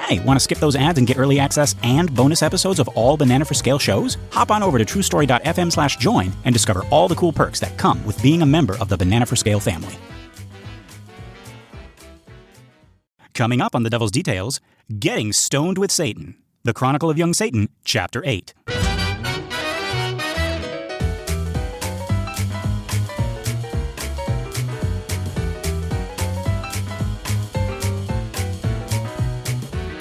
Hey, want to skip those ads and get early access and bonus episodes of all Banana for Scale shows? Hop on over to truestory.fm/join and discover all the cool perks that come with being a member of the Banana for Scale family. Coming up on The Devil's Details, Getting Stoned with Satan. The Chronicle of Young Satan, Chapter 8.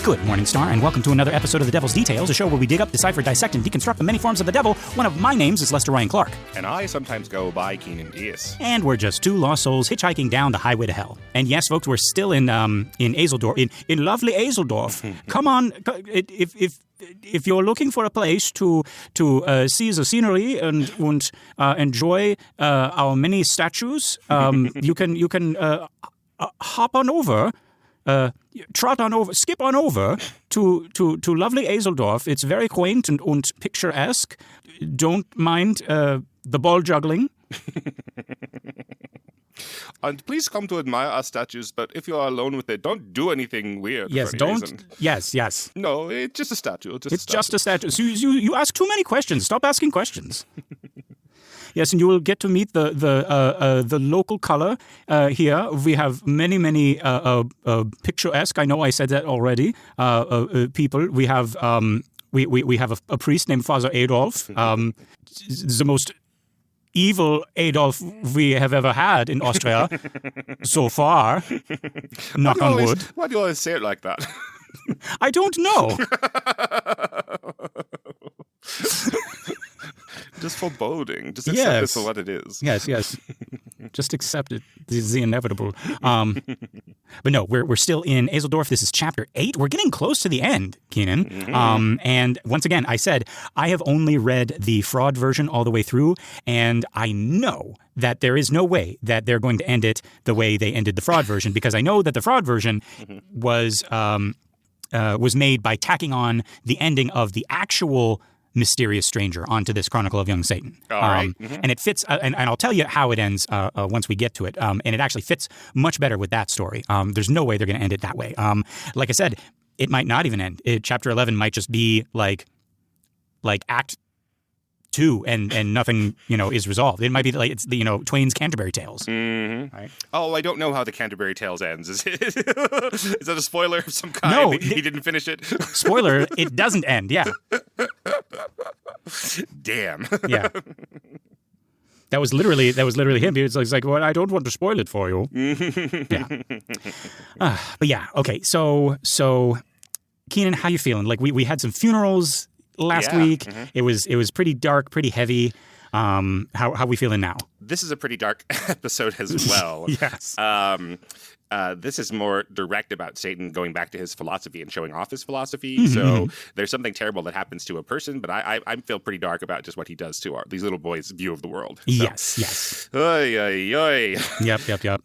Good morning, Star, and welcome to another episode of The Devil's Details, a show where we dig up, decipher, dissect, and deconstruct the many forms of the devil. One of my names is Lester Ryan Clark. And I sometimes go by Cain and Abel. And we're just two lost souls hitchhiking down the highway to hell. And yes, folks, we're still in Azeldorf, in lovely Azeldorf. Come on, if you're looking for a place to see the scenery and enjoy our many statues, you can hop on over. Skip on over to lovely Azeldorf. It's very quaint and picturesque. Don't mind the ball juggling. And please come to admire our statues, but if you are alone with it, don't do anything weird. Yes, for any don't. reason. Yes. No, it's just a statue. It's just a statue. So you ask too many questions. Stop asking questions. Yes, and you will get to meet the local color here. We have many picturesque. I know I said that already. People. We have we have a priest named Father Adolf. The most evil Adolf we have ever had in Austria so far. Knock on wood. Why do you always say it like that? I don't know. Just foreboding. Just accept this for what it is. Yes. Just accept it. This is the inevitable. But no, we're still in Azeldorf. This is Chapter 8. We're getting close to the end, Keenan. Mm-hmm. And once again, I said I have only read the fraud version all the way through, and I know that there is no way that they're going to end it the way they ended the fraud version, because I know that the fraud version was made by tacking on the ending of the actual mysterious stranger onto this Chronicle of Young Satan. All right. And it fits, and I'll tell you how it ends once we get to it. And it actually fits much better with that story. There's no way they're going to end it that way. Like I said, it might not even end. Chapter 11 might just be like Act 2 and nothing, is resolved. It might be like it's Twain's Canterbury Tales. Mm-hmm. Right? Oh, I don't know how the Canterbury Tales ends. Is that a spoiler of some kind? No, he didn't finish it. Spoiler: it doesn't end. Yeah. Damn. Yeah. That was literally him. It's like, well, I don't want to spoil it for you. Yeah. But yeah, okay. So Keenan, how you feeling? Like we had some funerals last week. Mm-hmm. It was pretty dark, pretty heavy. How we feeling now? This is a pretty dark episode as well. Yes. This is more direct about Satan going back to his philosophy and showing off his philosophy. Mm-hmm. So there's something terrible that happens to a person, but I feel pretty dark about just what he does to these little boys' view of the world. So. Yes. Oy, oy, oy. Yep.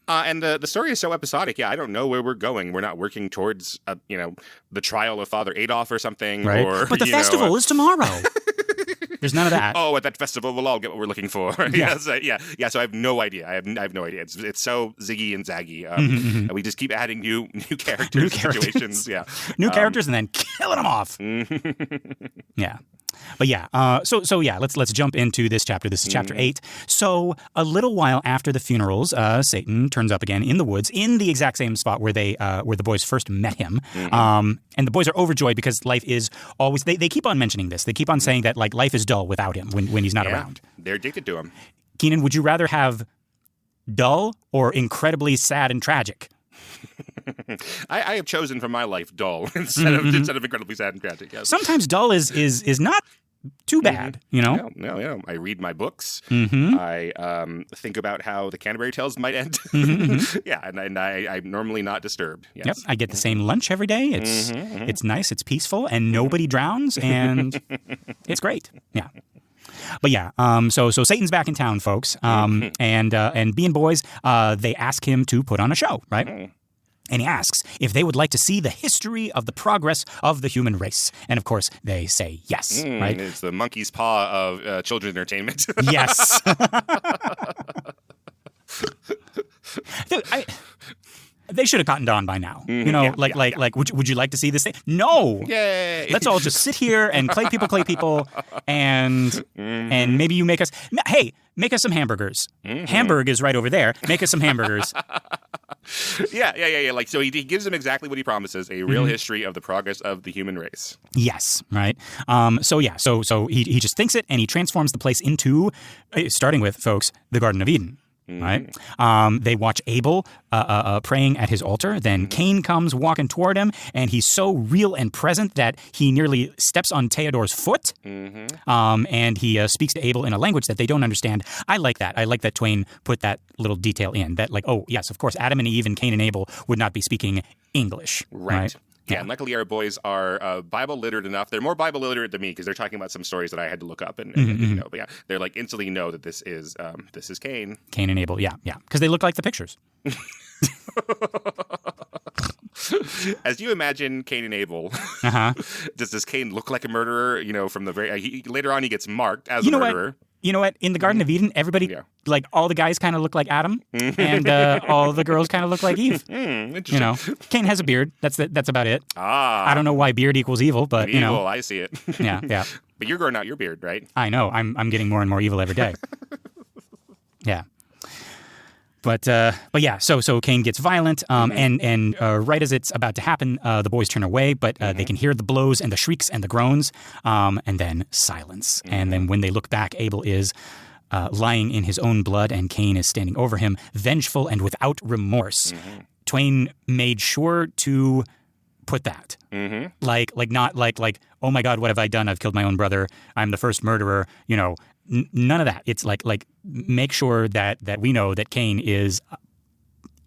And the story is so episodic. Yeah, I don't know where we're going. We're not working towards, the trial of Father Adolf or something. Right. But the festival is tomorrow. There's none of that. Oh, at that festival, we'll all get what we're looking for. Yeah. So I have no idea. I have no idea. It's so ziggy and zaggy. And we just keep adding new characters, situations. Yeah, new characters, and then killing them off. Yeah. But yeah, so yeah, let's jump into this chapter. This is Chapter 8. So a little while after the funerals, Satan turns up again in the woods, in the exact same spot where the boys first met him. And the boys are overjoyed because life is always. They keep on mentioning this. They keep on saying that like life is dull without him when he's not around. They're addicted to him. Keenan, would you rather have dull or incredibly sad and tragic? I have chosen for my life dull instead of incredibly sad and tragic. Yes. Sometimes dull is not too bad, No. I read my books. I think about how the Canterbury Tales might end. Yeah, and I'm normally not disturbed. Yes. Yep, I get the same lunch every day. It's nice, it's peaceful, and nobody drowns, and it's great. Yeah. But yeah, so Satan's back in town, folks, and being boys, they ask him to put on a show, right? And he asks if they would like to see the history of the progress of the human race. And of course, they say yes, right? It's the monkey's paw of children's entertainment. Yes. They should have cottoned on by now. Mhm. You know, Yeah, like, would you like to see this thing? No. Yay! Let's all just sit here and clay people, and maybe you make us. Hey, make us some hamburgers. Hamburg is right over there. Make us some hamburgers. Yeah. Like, so he gives him exactly what he promises: a real history of the progress of the human race. Yes, right. So he just thinks it, and he transforms the place into, starting with, folks, the Garden of Eden. Right. They watch Abel praying at his altar. Then Cain comes walking toward him, and he's so real and present that he nearly steps on Theodore's foot. And he speaks to Abel in a language that they don't understand. I like that. I like that Twain put that little detail in. That, like, oh yes, of course, Adam and Eve and Cain and Abel would not be speaking English. Right. Yeah, and luckily our boys are Bible literate enough. They're more Bible literate than me because they're talking about some stories that I had to look up and you know. But yeah, they're like instantly know that this is Cain. Cain and Abel, yeah, because they look like the pictures. As you imagine Cain and Abel, does Cain look like a murderer? You know, from the very later on he gets marked as a murderer. You know what? In the Garden of Eden, everybody, like all the guys kind of look like Adam, and all the girls kind of look like Eve. Interesting. You know, Cain has a beard. That's about it. I don't know why beard equals evil, but evil, you know, I see it. Yeah. But you're growing out your beard, right? I know. I'm getting more and more evil every day. Yeah. But yeah, so Cain gets violent, and right as it's about to happen, the boys turn away, but they can hear the blows and the shrieks and the groans, and then silence. And then when they look back, Abel is lying in his own blood, and Cain is standing over him, vengeful and without remorse. Twain made sure to put that, like not like, oh my God, what have I done? I've killed my own brother. I'm the first murderer. You know. None of that. It's like make sure that we know that Cain is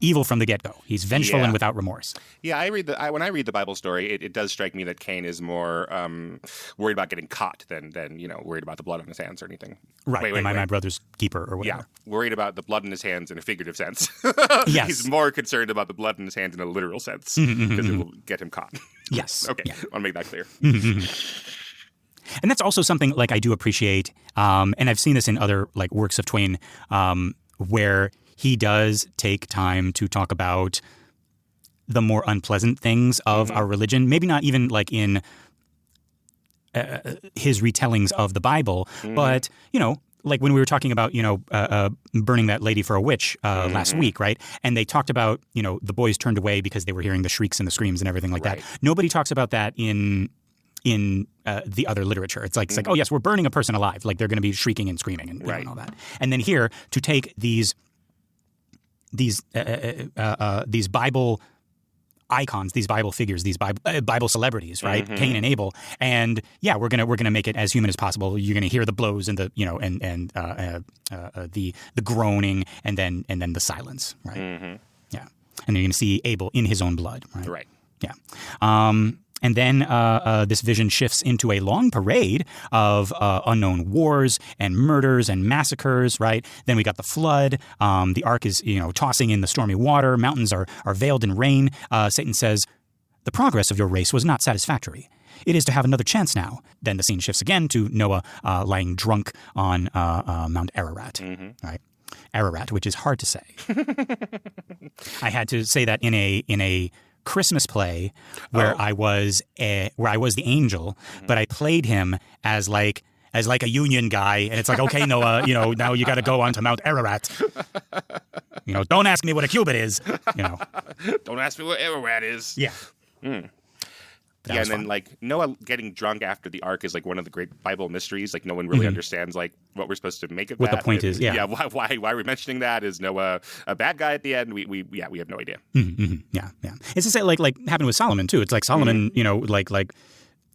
evil from the get-go. He's vengeful and without remorse. Yeah, when I read the Bible story, it does strike me that Cain is more worried about getting caught than worried about the blood on his hands or anything. Right. Am I my brother's keeper or whatever? Yeah, worried about the blood in his hands in a figurative sense. Yes. He's more concerned about the blood in his hands in a literal sense because it will get him caught. Yes. Okay, I want to make that clear. And that's also something like I do appreciate, and I've seen this in other like works of Twain, where he does take time to talk about the more unpleasant things of our religion. Maybe not even like in his retellings of the Bible, but like when we were talking about burning that lady for a witch last week, right? And they talked about the boys turned away because they were hearing the shrieks and the screams and everything like that. Nobody talks about that in the other literature. It's like, oh yes, we're burning a person alive. Like they're going to be shrieking and screaming and, and all that. And then here to take these Bible icons, these Bible figures, these Bible celebrities, right? Cain and Abel, and we're gonna make it as human as possible. You're gonna hear the blows and the the groaning and then the silence, right? Yeah, and then you're gonna see Abel in his own blood, right? Right. Yeah. And then this vision shifts into a long parade of unknown wars and murders and massacres, right? Then we got the flood. The ark is, tossing in the stormy water. Mountains are veiled in rain. Satan says, the progress of your race was not satisfactory. It is to have another chance now. Then the scene shifts again to Noah lying drunk on Mount Ararat, right? Ararat, which is hard to say. I had to say that in a Christmas play where I was the angel, but I played him as like a Union guy, and it's like, okay, Noah, now you got to go on to Mount Ararat. Don't ask me what a cubit is. Don't ask me what Ararat is. Yeah. Yeah, and then like Noah getting drunk after the ark is like one of the great Bible mysteries. Like no one really understands like what we're supposed to make of what that. The point is. Yeah. Why we're mentioning that? Is Noah a bad guy at the end? We have no idea. Yeah. It's just like happened with Solomon too. It's like Solomon,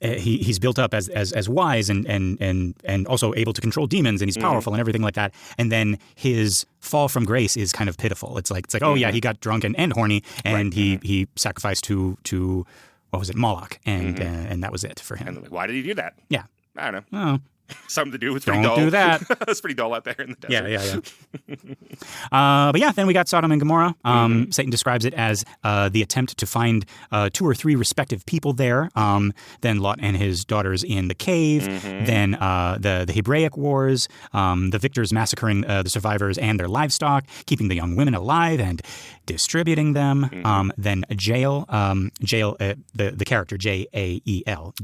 he's built up as wise and also able to control demons, and he's powerful and everything like that. And then his fall from grace is kind of pitiful. It's like oh yeah, he got drunk and horny, and he sacrificed to what was it, Moloch, and that was it for him. And why did he do that? Yeah, I don't know. Oh, something to do. It's pretty Don't dull. do that. It's pretty dull out there in the desert. But yeah, then we got Sodom and Gomorrah. Satan describes it as the attempt to find 2 or 3 respective people there. Then Lot and his daughters in the cave. Then the Hebraic wars. The victors massacring the survivors and their livestock, keeping the young women alive and distributing them. Then Jael, the character Jael. I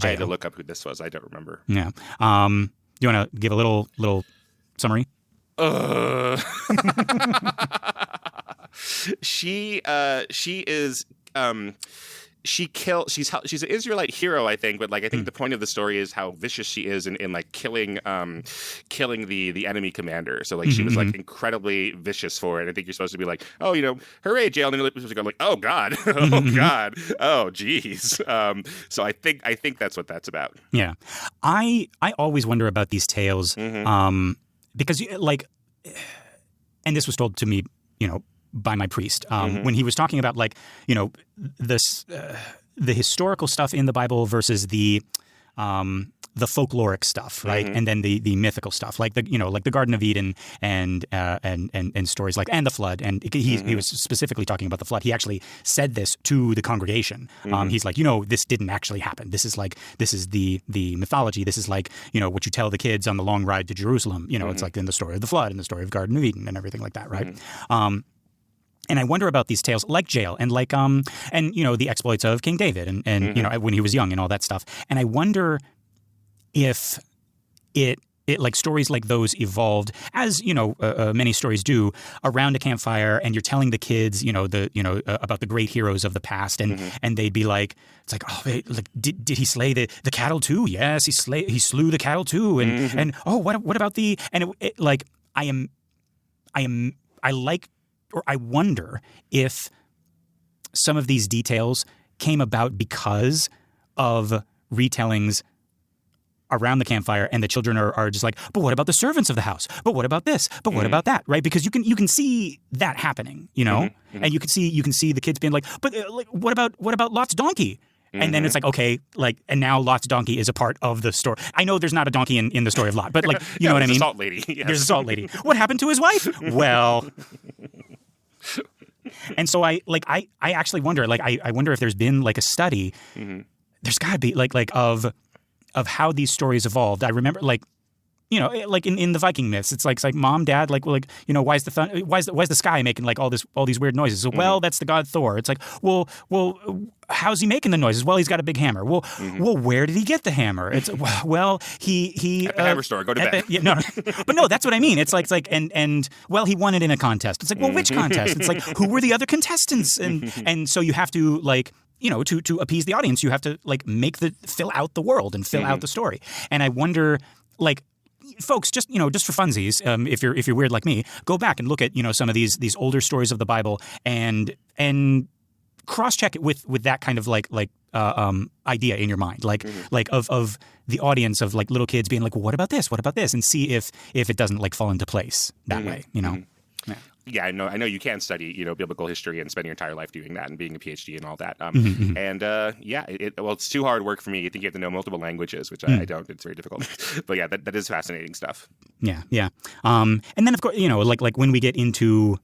had to look up who this was. I don't remember. Yeah. Do you want to give a little summary? She is she's an Israelite hero, I think, but like I think the point of the story is how vicious she is in like killing the enemy commander. So like she was like incredibly vicious for it. I think you're supposed to be like, oh, hooray, Jael, and you're supposed to go like, oh God, oh God, oh geez. So I think that's what that's about. Yeah, I always wonder about these tales because like, and this was told to me, by my priest when he was talking about like this the historical stuff in the Bible versus the folkloric stuff, right? And then the mythical stuff, like the Garden of Eden and stories like and the flood. And he was specifically talking about the flood. He actually said this to the congregation. He's like, this didn't actually happen. This is the mythology. This is like what you tell the kids on the long ride to Jerusalem. It's like in the story of the flood and the story of Garden of Eden and everything like that, right? And I wonder about these tales like Jael and like the exploits of King David and when he was young and all that stuff. And I wonder if it like stories like those evolved as many stories do around a campfire, and you're telling the kids about the great heroes of the past, and they'd be like, it's like, oh, like did he slay the cattle too? Yes, he slew the cattle too, and oh, what about the and it like I like. Or I wonder if some of these details came about because of retellings around the campfire, and the children are just like, but what about the servants of the house? But what about this? But what about that? Right? Because you can see that happening, and you can see the kids being like, but like, what about Lot's donkey? And then it's like, okay, like, and now Lot's donkey is a part of the story. I know there's not a donkey in the story of Lot, but like, you know what I mean? There's a salt lady. Yes. There's a salt lady. What happened to his wife? Well. And so I actually wonder, like, I wonder if there's been like a study. There's got to be like of how these stories evolved. I remember like like in the Viking myths, it's like mom, dad, like why is the sky making like all these weird noises? So, well, that's the god Thor. It's like, well, how's he making the noises? Well, he's got a big hammer. Well, where did he get the hammer? It's well, he at the hammer store. Go to bed. Yeah, no, but no, that's what I mean. It's like and well, he won it in a contest. It's like, well, which contest? It's like, who were the other contestants? And so you have to like. To appease the audience, you have to like fill out the world and fill out the story. And I wonder, like, folks, just for funsies, if you're weird like me, go back and look at some of these older stories of the Bible and cross-check it with that kind of like idea in your mind, like of the audience of like little kids being like, well, what about this? What about this? And see if it doesn't like fall into place that way, Yeah. Yeah, I know you can study, biblical history and spend your entire life doing that and being a PhD and all that. And it's too hard work for me. I think you have to know multiple languages, which I don't. It's very difficult. But yeah, that is fascinating stuff. Yeah, yeah. And then of course, like when we get into,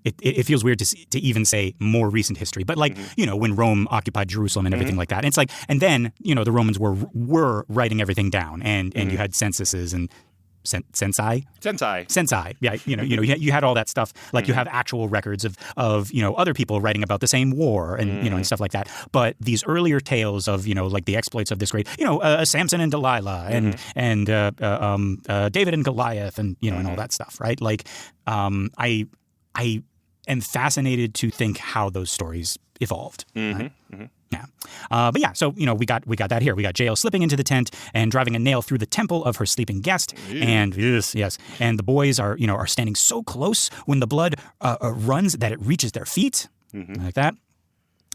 it feels weird to even say more recent history, but like when Rome occupied Jerusalem and everything like that. And it's like, and then the Romans were writing everything down, and you had censuses and. Sensei. Yeah, you had all that stuff. Like you have actual records of other people writing about the same war and and stuff like that. But these earlier tales of like the exploits of this great Samson and Delilah and David and Goliath and and all that stuff, right? Like I am fascinated to think how those stories evolved. Right? Yeah. But yeah, so, we got that here. We got Jael slipping into the tent and driving a nail through the temple of her sleeping guest. Ew. And yes. And the boys are standing so close when the blood runs that it reaches their feet. Like that.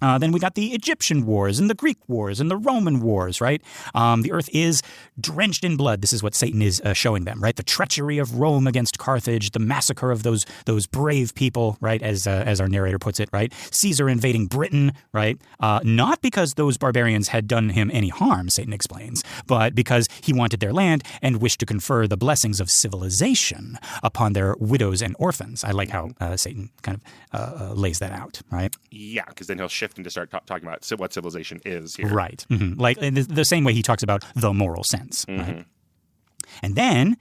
Then we got the Egyptian wars and the Greek wars and the Roman wars, right? The earth is drenched in blood. This is what Satan is showing them, right? The treachery of Rome against Carthage, the massacre of those brave people, right? As our narrator puts it, right? Caesar invading Britain, right? Not because those barbarians had done him any harm, Satan explains, but because he wanted their land and wished to confer the blessings of civilization upon their widows and orphans. I like how Satan kind of lays that out, right? Yeah, because then he'll shift into start talking about what civilization is here. Right. Mm-hmm. Like in the same way he talks about the moral sense. Right? And then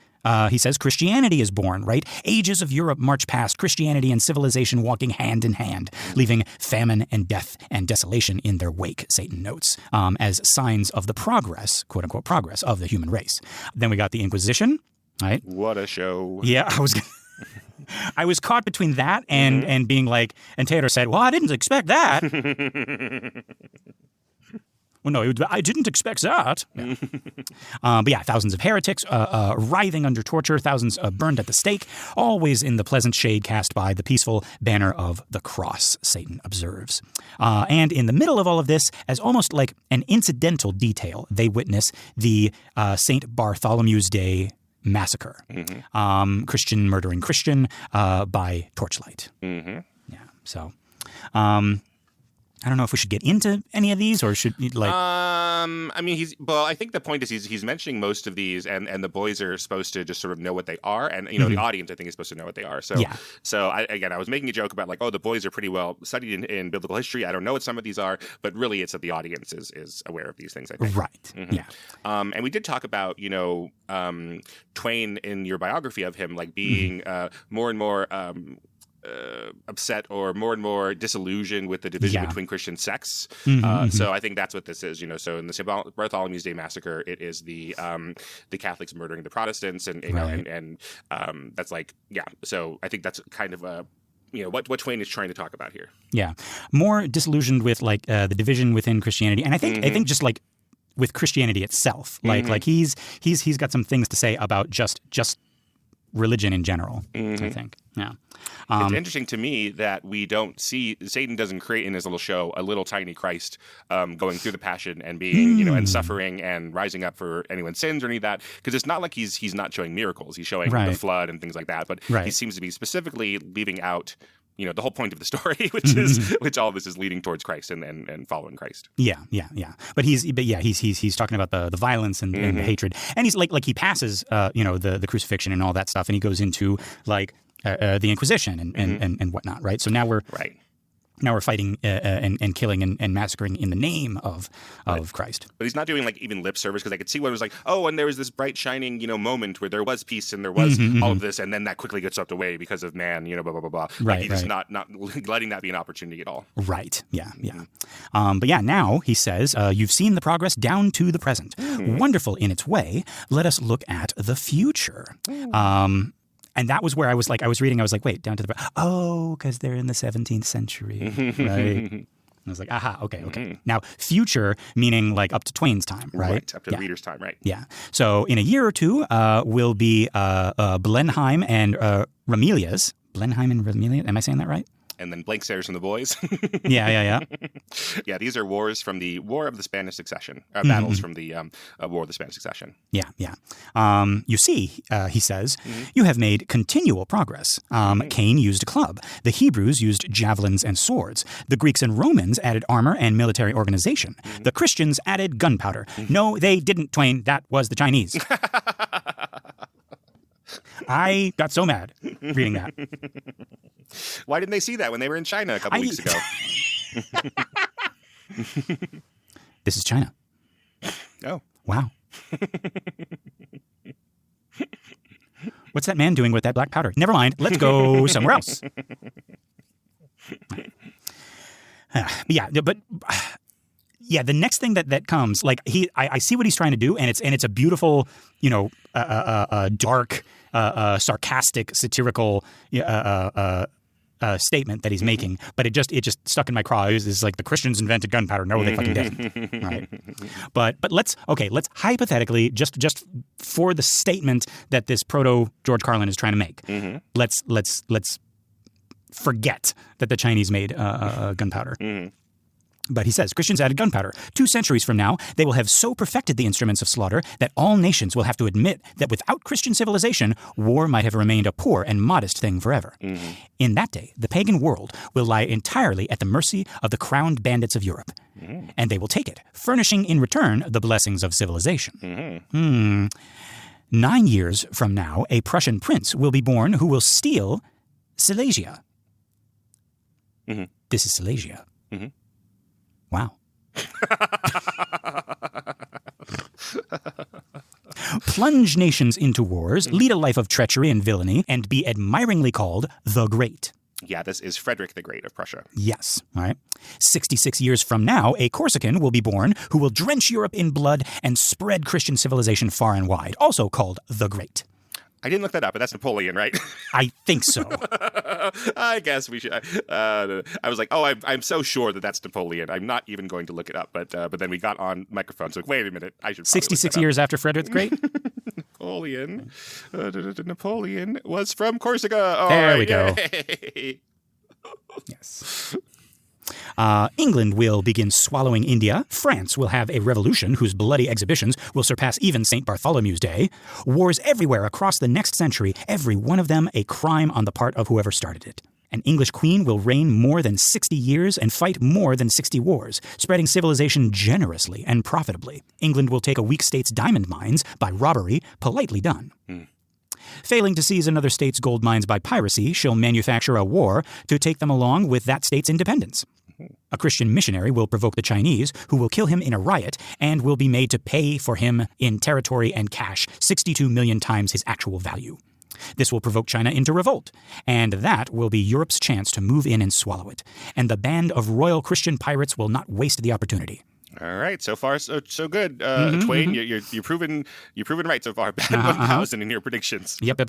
he says Christianity is born, right? Ages of Europe march past, Christianity and civilization walking hand in hand, leaving famine and death and desolation in their wake, Satan notes, as signs of the progress, quote unquote, progress of the human race. Then we got the Inquisition, right? What a show. Yeah, I was caught between that and being like, and Taylor said, well, I didn't expect that. Well, no, I didn't expect that. Yeah. But yeah, thousands of heretics writhing under torture, thousands burned at the stake, always in the pleasant shade cast by the peaceful banner of the cross, Satan observes. And in the middle of all of this, as almost like an incidental detail, they witness the St. Bartholomew's Day massacre. Christian murdering Christian by torchlight. Yeah, so... I don't know if we should get into any of these or should like. I mean, I think the point is he's mentioning most of these, and the boys are supposed to just sort of know what they are, and the audience I think is supposed to know what they are. So yeah. So I was making a joke about like, oh, the boys are pretty well studied in biblical history. I don't know what some of these are, but really it's that the audience is aware of these things. I think. Right. Yeah. And we did talk about Twain in your biography of him like being more and more. Upset or more and more disillusioned with the division between Christian sects. So I think that's what this is. So in the St. Bartholomew's Day massacre, it is the Catholics murdering the Protestants, and and that's like So I think that's kind of a what Twain is trying to talk about here. Yeah, more disillusioned with like the division within Christianity, and I think just like with Christianity itself, like he's got some things to say about just religion in general. I think. Yeah. It's interesting to me that we don't see Satan doesn't create in his little show a little tiny Christ going through the passion and being and suffering and rising up for anyone's sins or any of that, because it's not like he's not showing miracles. He's showing the flood and things like that, but he seems to be specifically leaving out the whole point of the story, which all of this is leading towards Christ and following Christ. Yeah. But he's talking about the violence and the hatred, and he's like he passes the crucifixion and all that stuff, and he goes into like the Inquisition and whatnot, right? So now we're fighting and killing and massacring in the name of Christ. But he's not doing like even lip service, because I could see what it was like, oh, and there was this bright shining, moment where there was peace and there was all of this, and then that quickly gets swept away because of man, blah, blah, blah, blah. Like he's just not letting that be an opportunity at all. Right. Yeah. But now he says, you've seen the progress down to the present. Wonderful in its way. Let us look at the future. And that was where I was reading, I was like, wait, down to because they're in the 17th century, right? I was like, aha, okay. Now, future meaning like up to Twain's time, right? Up to the reader's time, right? Yeah. So in a year or two, will be Blenheim and Ramelius. Blenheim and Ramelius, am I saying that right? And then blank stares from the boys. Yeah. Yeah, these are wars from the War of the Spanish Succession, battles from the War of the Spanish Succession. Yeah. You see, he says, you have made continual progress. Cain used a club. The Hebrews used javelins and swords. The Greeks and Romans added armor and military organization. The Christians added gunpowder. No, they didn't, Twain. That was the Chinese. I got so mad reading that. Why didn't they see that when they were in China a couple weeks ago? This is China. Oh. Wow. What's that man doing with that black powder? Never mind. Let's go somewhere else. The next thing that comes, like I see what he's trying to do, and it's a beautiful, dark, sarcastic, satirical statement that he's making, but it just stuck in my craw. It's like the Christians invented gunpowder. No, they fucking didn't. Right? But let's hypothetically just for the statement that this proto George Carlin is trying to make. Let's forget that the Chinese made gunpowder. But he says, Christians added gunpowder. 2 centuries from now, they will have so perfected the instruments of slaughter that all nations will have to admit that without Christian civilization, war might have remained a poor and modest thing forever. In that day, the pagan world will lie entirely at the mercy of the crowned bandits of Europe. And they will take it, furnishing in return the blessings of civilization. 9 years from now, a Prussian prince will be born who will steal Silesia. This is Silesia. Wow. Plunge nations into wars, lead a life of treachery and villainy, and be admiringly called the Great. Yeah, this is Frederick the Great of Prussia. Yes. All right. 66 years from now, a Corsican will be born who will drench Europe in blood and spread Christian civilization far and wide, also called the Great. I didn't look that up, but that's Napoleon, right? I think so. I guess we should. I was like, oh, I'm so sure that that's Napoleon. I'm not even going to look it up. But then we got on microphone. So wait a minute. I should. 66 years after Frederick the Great. Napoleon was from Corsica. Oh, there we go. Yes. England will begin swallowing India. France will have a revolution whose bloody exhibitions will surpass even St. Bartholomew's Day. Wars everywhere across the next century, every one of them a crime on the part of whoever started it. An English queen will reign more than 60 years and fight more than 60 wars, spreading civilization generously and profitably. England will take a weak state's diamond mines by robbery, politely done. Failing to seize another state's gold mines by piracy, she'll manufacture a war to take them along with that state's independence. A Christian missionary will provoke the Chinese, who will kill him in a riot and will be made to pay for him in territory and cash 62 million times his actual value. This will provoke China into revolt, and that will be Europe's chance to move in and swallow it. And the band of royal Christian pirates will not waste the opportunity. All right, so far so good, Twain. You're proven right so far. Bad 1,000 in your predictions. Yep.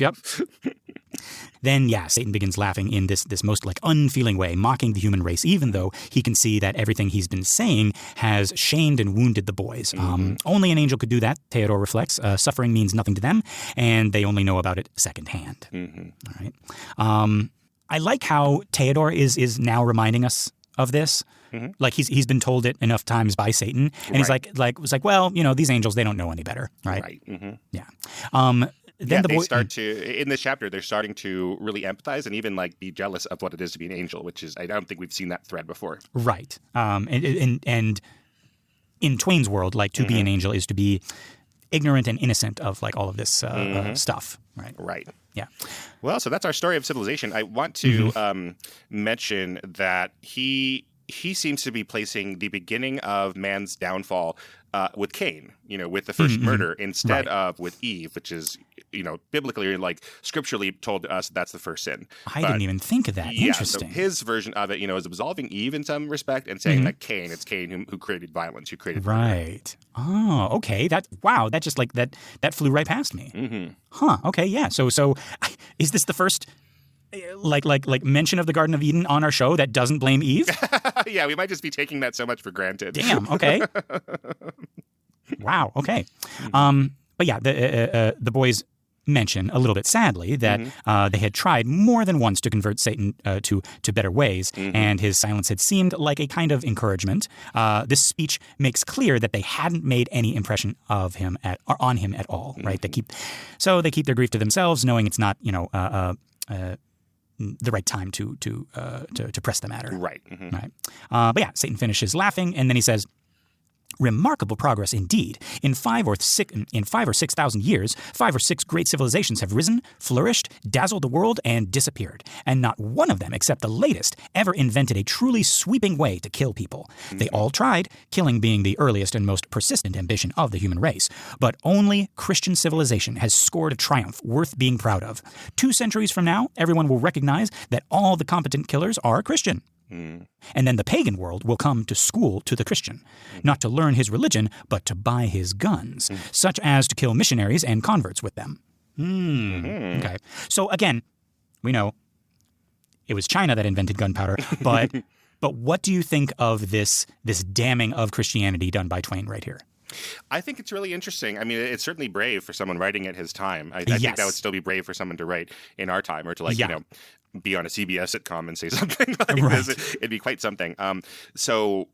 Then, Satan begins laughing in this most unfeeling way, mocking the human race, even though he can see that everything he's been saying has shamed and wounded the boys. Only an angel could do that, Theodore reflects. Suffering means nothing to them, and they only know about it secondhand. All right. I like how Theodore is now reminding us of this. Like he's been told it enough times by Satan, and he's like, well, these angels, they don't know any better, right? Right. Yeah. Then they start to in this chapter. They're starting to really empathize and even be jealous of what it is to be an angel, which is I don't think we've seen that thread before. Right. And in Twain's world, to be an angel is to be ignorant and innocent of all of this stuff. Right. Right. Yeah. Well, so that's our story of civilization. I want to mention that he seems to be placing the beginning of man's downfall with Cain, with the first murder instead of with Eve, which is, biblically, scripturally told us that's the first sin. I didn't even think of that. Interesting. So his version of it, is absolving Eve in some respect and saying that it's Cain who created violence, who created murder. Right. Oh, okay. That just that flew right past me. Huh. Okay. Yeah. So is this the first mention of the Garden of Eden on our show that doesn't blame Eve? Yeah, we might just be taking that so much for granted. Damn. Okay. Wow. Okay. But yeah, the boys mention a little bit sadly that they had tried more than once to convert Satan to better ways, and his silence had seemed like a kind of encouragement. This speech makes clear that they hadn't made any impression of him on him at all. Right? They keep their grief to themselves, knowing it's not the right time to press the matter. Right. Right. But yeah, Satan finishes laughing, and then he says, remarkable progress indeed. In 5 or 6,000 years, 5 or 6 great civilizations have risen, flourished, dazzled the world, and disappeared. And not one of them, except the latest, ever invented a truly sweeping way to kill people. They all tried, killing being the earliest and most persistent ambition of the human race. But only Christian civilization has scored a triumph worth being proud of. 2 centuries from now, everyone will recognize that all the competent killers are Christian. And then the pagan world will come to school to the Christian, not to learn his religion, but to buy his guns, such as to kill missionaries and converts with them. Okay. So again, we know it was China that invented gunpowder, but what do you think of this damning of Christianity done by Twain right here? I think it's really interesting. I mean, it's certainly brave for someone writing at his time. I think that would still be brave for someone to write in our time, or to be on a CBS sitcom and say something like Right. this. It'd be quite something. So,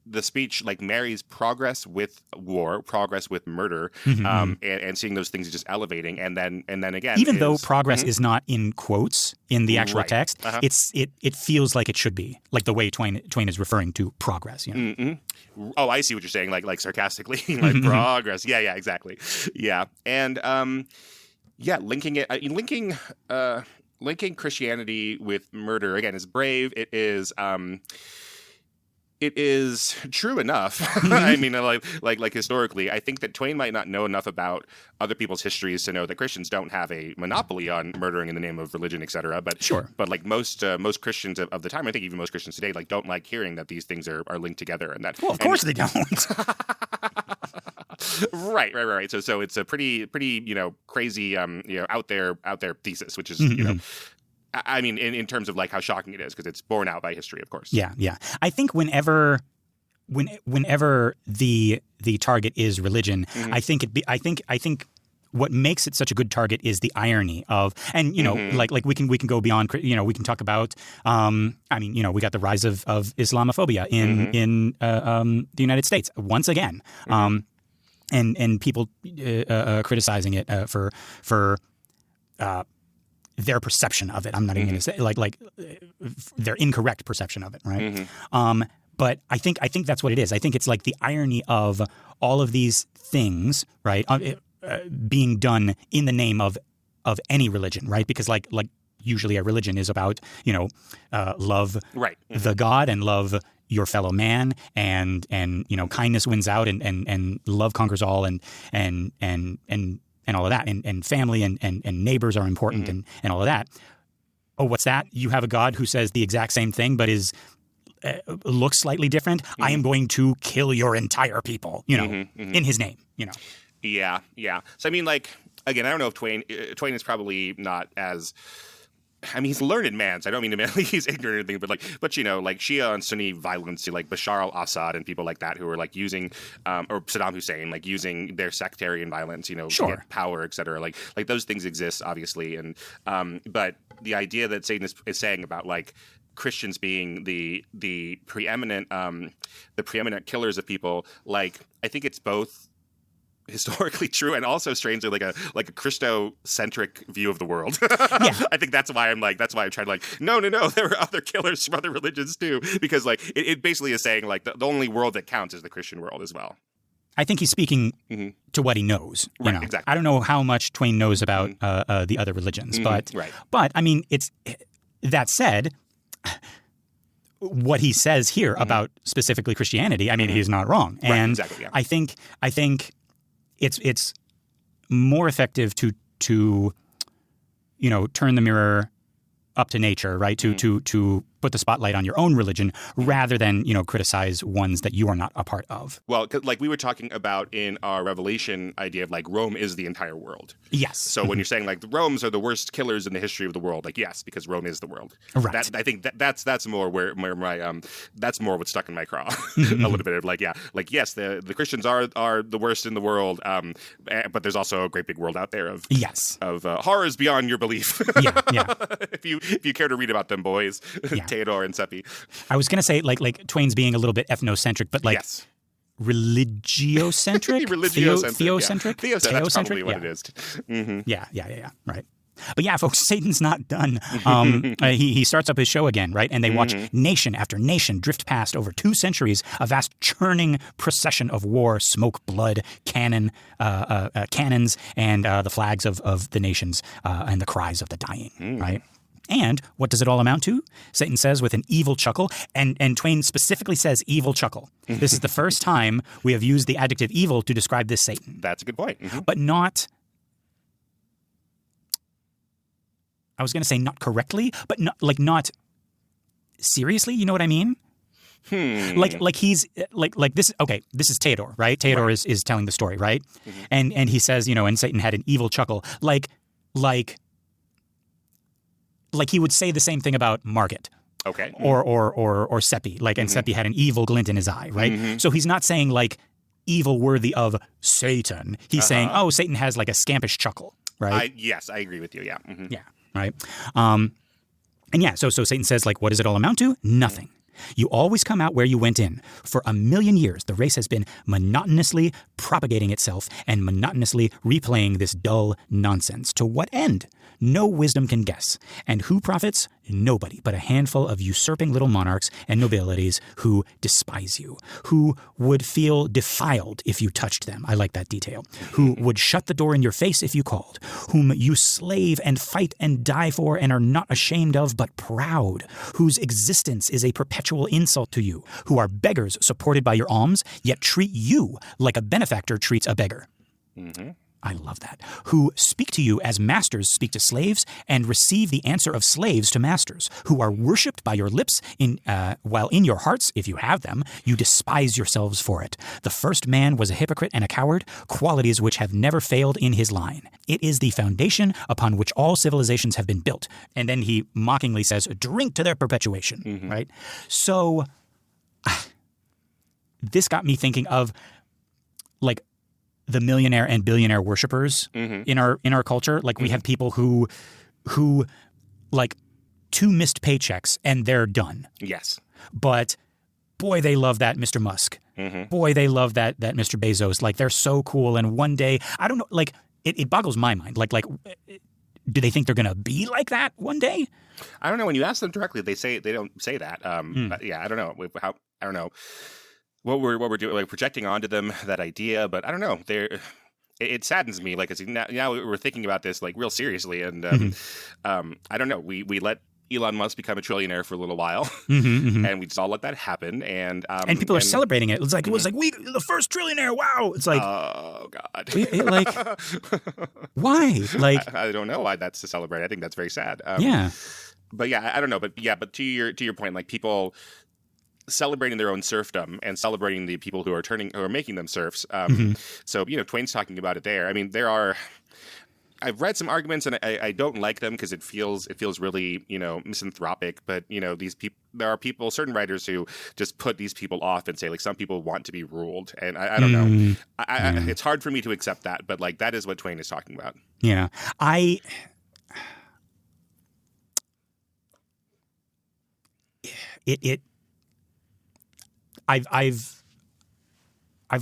the speech like marries progress with war, progress with murder, and seeing those things just elevating, and then again, even though progress is not in quotes in the actual Right. text, it feels like it should be, like the way Twain is referring to progress. Oh, I see what you're saying, like sarcastically, like progress. Yeah, exactly. Yeah, and linking Christianity with murder again is brave. It is true enough. I mean, like historically, I think that Twain might not know enough about other people's histories to know that Christians don't have a monopoly on murdering in the name of religion, etc. But Sure. But like most Christians of the time, I think even most Christians today, like don't like hearing that these things are linked together, and that. Well, of course they don't. Right. So it's a pretty crazy out there thesis, which is I mean, in terms of like how shocking it is, because it's borne out by history, of course. Yeah. I think whenever the target is religion, I think what makes it such a good target is the irony of, and like we can go beyond, we can talk about, we got the rise of Islamophobia in the United States once again, and people criticizing it for their perception of it. I'm not even going to say like their incorrect perception of it, right? But I think that's what it is. I think it's like the irony of all of these things, right, being done in the name of any religion, right? Because like usually a religion is about love the God and love your fellow man, and kindness wins out, and love conquers all, and all of that, and family and neighbors are important, and all of that. Oh, what's that? You have a God who says the exact same thing, but looks slightly different. I am going to kill your entire people, in his name, Yeah. So I mean, like, again, I don't know if Twain is probably not as. I mean, he's a learned man, so I don't mean to be like he's ignorant or anything, but like Shia and Sunni violence, like Bashar al-Assad and people like that who are like using, or Saddam Hussein, like using their sectarian violence, to get power, et cetera. Like those things exist, obviously, and but the idea that Satan is saying about like Christians being the preeminent killers of people, like I think it's both historically true and also strangely like a Christocentric view of the world. Yeah. I think that's why I'm trying to like no there are other killers from other religions too, because like it basically is saying like the only world that counts is the Christian world as well. I think he's speaking to what he knows. Right, exactly. I don't know how much Twain knows about the other religions, but I mean, it's that said, what he says here about specifically Christianity, I mean, he's not wrong, and exactly, yeah. I think it's more effective to turn the mirror up to nature, right? To put the spotlight on your own religion rather than criticize ones that you are not a part of. Well, like we were talking about in our Revelation idea of like Rome is the entire world. Yes. So when you're saying like the Romans are the worst killers in the history of the world, like yes, because Rome is the world. Right. I think that's more where my that's more what's stuck in my craw a little bit of like yes, the Christians are the worst in the world, but there's also a great big world out there of horrors beyond your belief. Yeah. If you care to read about them, boys. Yeah. Theodore and Seppi. I was going to say like Twain's being a little bit ethnocentric, but like religiocentric, theocentric. That's probably what it is. Yeah. Right. But yeah, folks, Satan's not done. He starts up his show again, right? And they watch nation after nation drift past over 2 centuries, a vast churning procession of war, smoke, blood, cannons, and the flags of the nations and the cries of the dying, right? And what does it all amount to? Satan says with an evil chuckle, and Twain specifically says evil chuckle. This is the first time we have used the adjective evil to describe this Satan. That's a good point. But not, I was going to say not correctly, but not seriously, you know what I mean? Like he's like this. Okay, this is Theodore, right? Theodore is telling the story, right? And he says, and Satan had an evil chuckle, like he would say the same thing about Margit. Okay. Or Seppi, and Seppi had an evil glint in his eye, right? So he's not saying like evil worthy of Satan. He's saying, Satan has like a scampish chuckle, right? Yes, I agree with you. Yeah. Yeah, right. And yeah, so Satan says, like, what does it all amount to? Nothing. You always come out where you went in. For 1,000,000 years, the race has been monotonously propagating itself and monotonously replaying this dull nonsense. To what end? No wisdom can guess. And who profits? Nobody, but a handful of usurping little monarchs and nobilities who despise you, who would feel defiled if you touched them. I like that detail. Who would shut the door in your face if you called, whom you slave and fight and die for and are not ashamed of, but proud, whose existence is a perpetual insult to you, who are beggars supported by your alms, yet treat you like a benefactor treats a beggar. Mm-hmm. I love that. Who speak to you as masters speak to slaves and receive the answer of slaves to masters, who are worshipped by your lips while in your hearts, if you have them, you despise yourselves for it. The first man was a hypocrite and a coward, qualities which have never failed in his line. It is the foundation upon which all civilizations have been built. And then he mockingly says, drink to their perpetuation, right? So this got me thinking of like the millionaire and billionaire worshipers in our culture. Like we have people who like 2 missed paychecks and they're done. Yes. But boy, they love that Mr. Musk. Boy, they love that Mr. Bezos. Like they're so cool. And one day, I don't know, like it boggles my mind. Like do they think they're going to be like that one day? I don't know. When you ask them directly, they don't say that. But yeah, I don't know I don't know what we're doing, like projecting onto them that idea. But I don't know. It saddens me. Like now we're thinking about this like real seriously, and I don't know. We let Elon Musk become a trillionaire for a little while, and we just all let that happen. And people are celebrating it. It was like we the first trillionaire. Wow! It's like, oh god, like why? Like I don't know why that's to celebrate. I think that's very sad. Yeah, but yeah, I don't know. But to your point, like people celebrating their own serfdom and celebrating the people who are making them serfs. So Twain's talking about it there. I mean, I've read some arguments and I don't like them because it feels really misanthropic. But there are certain writers who just put these people off and say like some people want to be ruled, and I don't know. It's hard for me to accept that, but like that is what Twain is talking about. Yeah, I've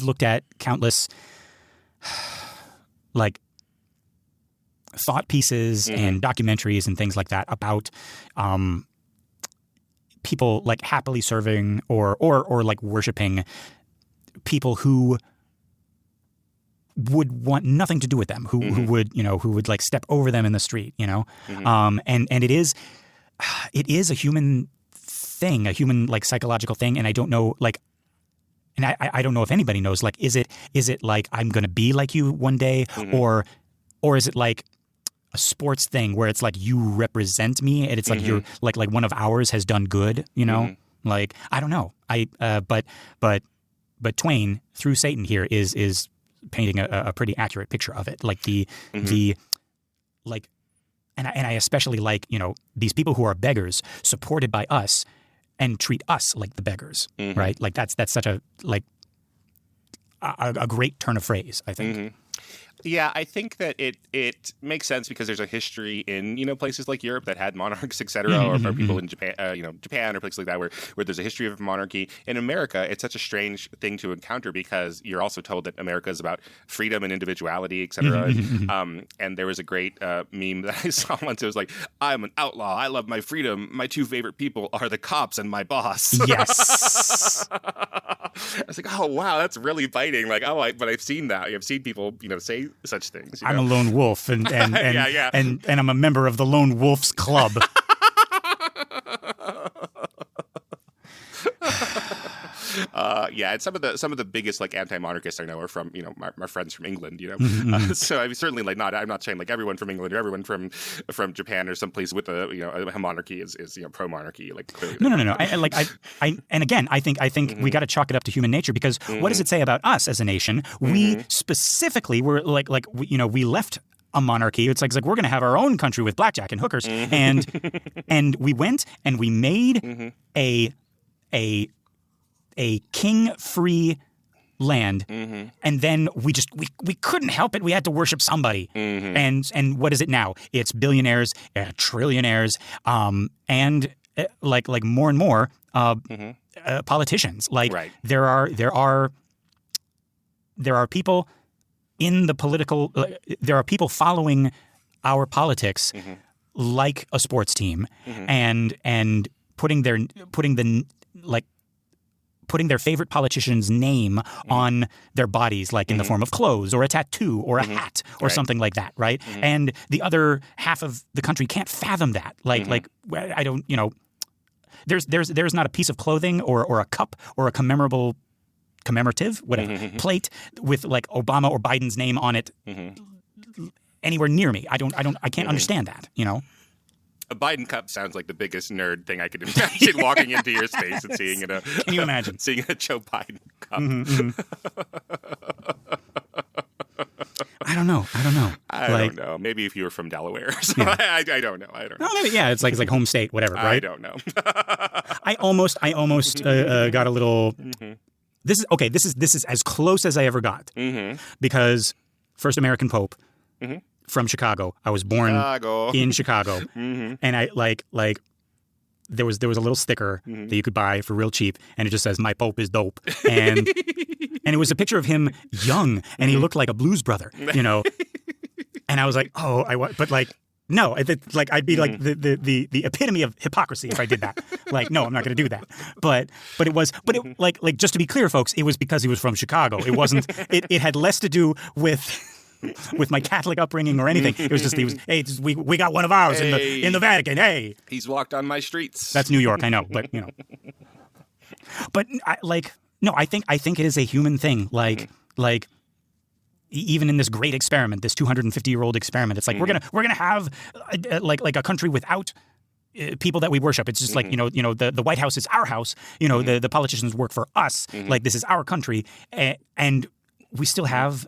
looked at countless like thought pieces and documentaries and things like that about people like happily serving or like worshiping people who would want nothing to do with them, who would like step over them in the street, and it is a human thing, a human like psychological thing, and I don't know like. And I don't know if anybody knows, like, is it like I'm going to be like you one day or is it like a sports thing where it's like you represent me and it's like you're like one of ours has done good, like, I don't know. But Twain through Satan here is painting a pretty accurate picture of it. Like the like, and I especially like, these people who are beggars supported by us and treat us like the beggars, right? Like that's such a a great turn of phrase, I think. Yeah, I think that it makes sense because there's a history in places like Europe that had monarchs, etc., or people in Japan, Japan or places like that where there's a history of monarchy. In America, it's such a strange thing to encounter because you're also told that America is about freedom and individuality, etc. And there was a great meme that I saw once. It was like, "I'm an outlaw. I love my freedom. My 2 favorite people are the cops and my boss." Yes. I was like, "Oh wow, that's really biting." Like, but I've seen that. I've seen people, say such things. I'm a lone wolf, and and I'm a member of the Lone Wolves Club. And some of the biggest like anti-monarchists I know are from my friends from England. So I mean, certainly like I'm not saying like everyone from England or everyone from Japan or someplace with a monarchy is pro-monarchy. Like clearly. No. And again, I think we got to chalk it up to human nature because what does it say about us as a nation? We specifically were we left a monarchy. It's like we're going to have our own country with blackjack and hookers, and we went and we made a king-free land, and then we couldn't help it. We had to worship somebody. And what is it now? It's billionaires, trillionaires, and like more and more politicians. Like there are people in the political. There are people following our politics like a sports team, and putting their favorite politician's name on their bodies, like in the form of clothes or a tattoo or a hat or something like that, right? And the other half of the country can't fathom that. Like I don't, there's not a piece of clothing or a cup or a commemorative, whatever, plate with like Obama or Biden's name on it anywhere near me. I can't understand that, A Biden cup sounds like the biggest nerd thing I could imagine walking into your space and seeing it. Can you imagine? Seeing a Joe Biden cup. I don't know. I don't know. Maybe if you were from Delaware. So I don't know. No, maybe, yeah, it's like home state, whatever, right? I don't know. I almost got a little. This is as close as I ever got because first American Pope from Chicago. I was born in Chicago, and I like there was a little sticker that you could buy for real cheap, and it just says "My Pope is dope," and it was a picture of him young, and he looked like a blues brother, and I was like, but like. No, I'd be like the epitome of hypocrisy if I did that. Like, no, I'm not going to do that. But it just to be clear, folks, it was because he was from Chicago. It wasn't. It had less to do with my Catholic upbringing or anything. It was just we got one of ours in the Vatican. Hey, he's walked on my streets. That's New York, I know, but but I think it is a human thing. Like. Even in this great experiment, this 250-year-old experiment, it's like we're gonna have like a country without people that we worship. It's just like the White House is our house. The politicians work for us. Like this is our country, and we still have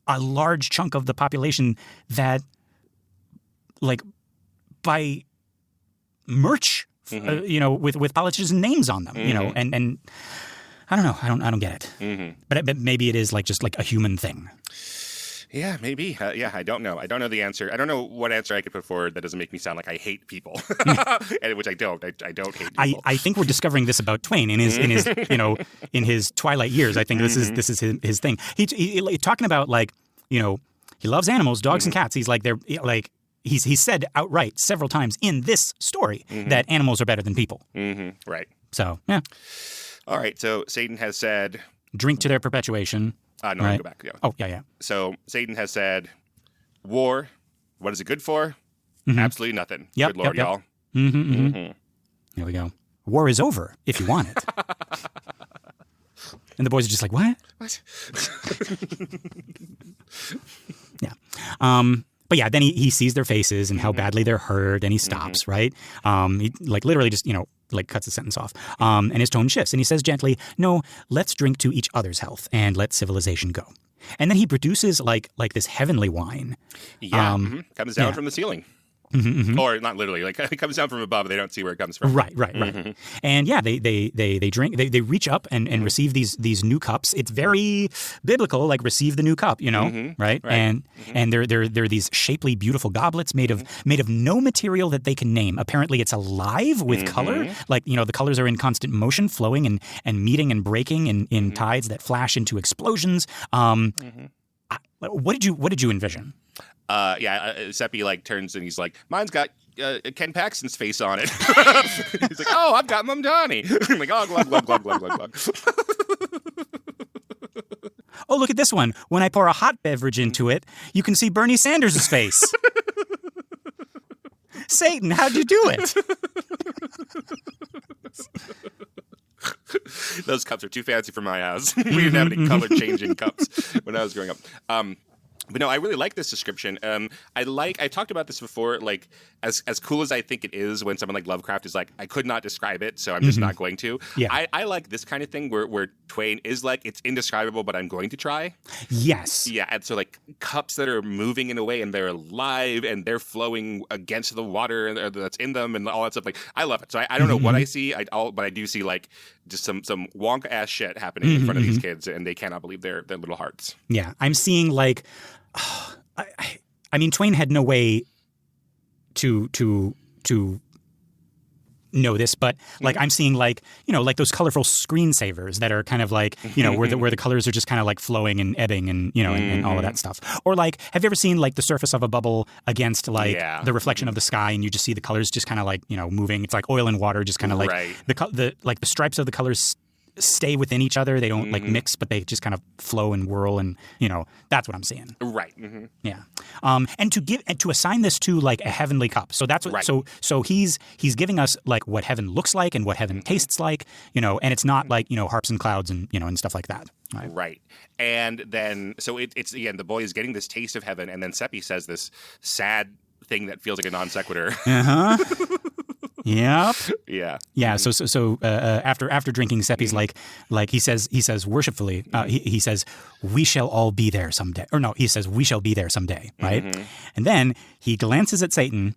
a large chunk of the population that like buy merch, with politicians' names on them. And I don't know. I don't get it. But maybe it is just like a human thing. Yeah, maybe. I don't know. I don't know the answer. I don't know what answer I could put forward that doesn't make me sound like I hate people, which I don't. I don't hate people. I think we're discovering this about Twain in his in his twilight years. I think this is his thing. He talking about he loves animals, dogs and cats. He's like they're like. He's said outright several times in this story that animals are better than people. Right. So, yeah. All right. So Satan has said... Drink to their perpetuation. No, right? I'll go back. Yeah. Oh, yeah. So Satan has said, war, what is it good for? Absolutely nothing. Yep, good Lord, yep. y'all. Here we go. War is over if you want it. And the boys are just like, what? What? Yeah. But yeah, then he sees their faces and how badly they're hurt, and he stops, right? He literally just, cuts the sentence off. And his tone shifts, and he says gently, no, let's drink to each other's health and let civilization go. And then he produces like this heavenly wine. Yeah, comes down from the ceiling. Or not literally, it comes down from above. They don't see where it comes from. Right. And yeah, they drink. They reach up and receive these new cups. It's very biblical, like receive the new cup, right? And they're these shapely, beautiful goblets made of no material that they can name. Apparently, it's alive with color. The colors are in constant motion, flowing and meeting and breaking in tides that flash into explosions. What did you envision? Seppi turns and he's like, mine's got Ken Paxton's face on it. He's like, oh, I've got Mumtani. I'm like, oh, glug, glug, glug, glug, glug, glug. Oh, look at this one. When I pour a hot beverage into it, you can see Bernie Sanders' face. Satan, how'd you do it? Those cups are too fancy for my house. We didn't have any color-changing cups when I was growing up. But no, I really like this description. I've talked about this before. Like, as cool as I think it is when someone like Lovecraft is like, I could not describe it, so I'm just not going to. Yeah. I like this kind of thing where Twain is like, it's indescribable, but I'm going to try. Yes. Yeah, and so like cups that are moving in a way and they're alive and they're flowing against the water that's in them and all that stuff. Like, I love it. So I don't know what I see, but I do see like just some wonk ass shit happening in front of these kids, and they cannot believe their little hearts. Yeah, I'm seeing like. I mean, Twain had no way to know this, but like I'm seeing like, you know, like those colorful screensavers that are kind of like, you know, where the colors are just kind of like flowing and ebbing and, you know, and all of that stuff. Or like, have you ever seen like the surface of a bubble against like the reflection of the sky, and you just see the colors just kind of like, you know, moving? It's like oil and water, just kind of like the stripes of the colors stay within each other. They don't like mix, but they just kind of flow and whirl, and you know, that's what I'm seeing. Right. Yeah. And to assign this to like a heavenly cup. So that's what. So he's giving us like what heaven looks like and what heaven tastes like. You know, and it's not like, you know, harps and clouds and, you know, and stuff like that. Right. And then so it's again, the boy is getting this taste of heaven, and then Seppi says this sad thing that feels like a non sequitur. Yep. Yeah. So after drinking, Seppi's like he says worshipfully, he says, we shall all be there someday. Or no, he says, we shall be there someday, right? And then he glances at Satan,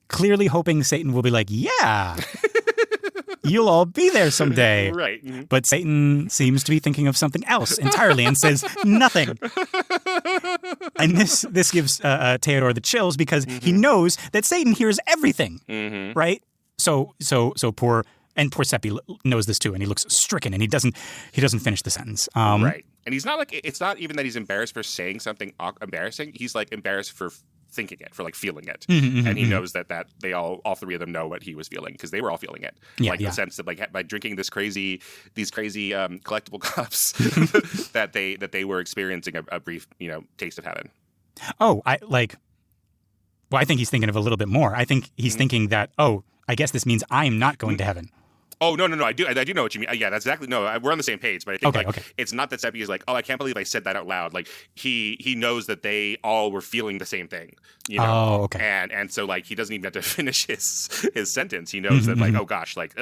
clearly hoping Satan will be like, yeah, you'll all be there someday. Right. But Satan seems to be thinking of something else entirely and says nothing. And this gives Theodore the chills, because he knows that Satan hears everything, right? So poor Seppi knows this too, and he looks stricken, and he doesn't finish the sentence. Right. And he's not like, it's not even that he's embarrassed for saying something embarrassing. He's like embarrassed for thinking it, for like feeling it. And he knows that they all three of them know what he was feeling, because they were all feeling it. The sense that like by drinking these crazy collectible cups that they were experiencing a brief, you know, taste of heaven. Oh, I think he's thinking of a little bit more. I think he's thinking that, I guess this means I'm not going to heaven. Oh, no. I do know what you mean. Yeah, that's exactly. No, we're on the same page. But I think it's not that Seppi is like, I can't believe I said that out loud. Like he knows that they all were feeling the same thing. You know? Oh, okay. And so like he doesn't even have to finish his sentence. He knows that like, oh gosh, like,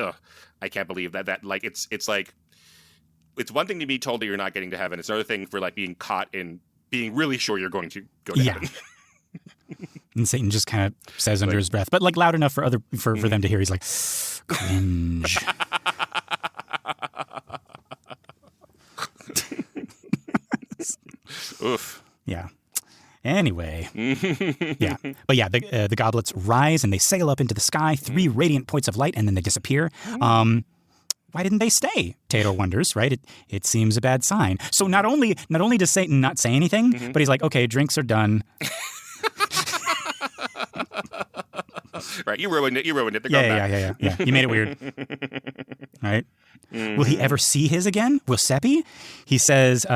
I can't believe that like it's like, it's one thing to be told that you're not getting to heaven. It's another thing for like being caught in being really sure you're going to go to heaven. And Satan just kind of says under his breath, but like loud enough for them to hear. He's like, cringe. Oof. Yeah. Anyway. Yeah. But yeah, the goblets rise and they sail up into the sky, 3 radiant points of light, and then they disappear. Why didn't they stay? Theodore wonders, right? It seems a bad sign. So not only does Satan not say anything, but he's like, okay, drinks are done. Right, you ruined it. Yeah. You made it weird. Right? Will he ever see his again? Will Seppi? He says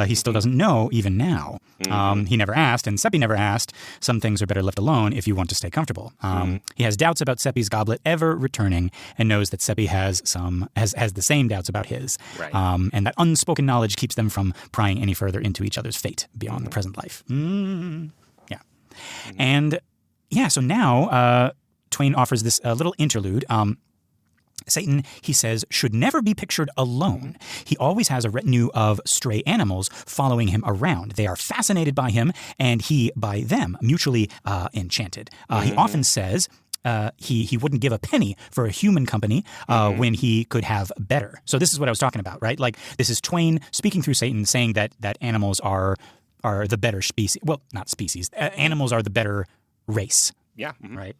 he still doesn't know even now. He never asked, and Seppi never asked. Some things are better left alone if you want to stay comfortable. He has doubts about Seppi's goblet ever returning, and knows that Seppi has the same doubts about his. Right. And that unspoken knowledge keeps them from prying any further into each other's fate beyond the present life. Yeah. And yeah, so now Twain offers this little interlude. Satan, he says, should never be pictured alone. He always has a retinue of stray animals following him around. They are fascinated by him, and he by them, mutually enchanted. He often says he wouldn't give a penny for a human company when he could have better. So this is what I was talking about, right? Like, this is Twain speaking through Satan, saying that animals are the better species. Well, not species. Animals are the better race. Yeah. Right?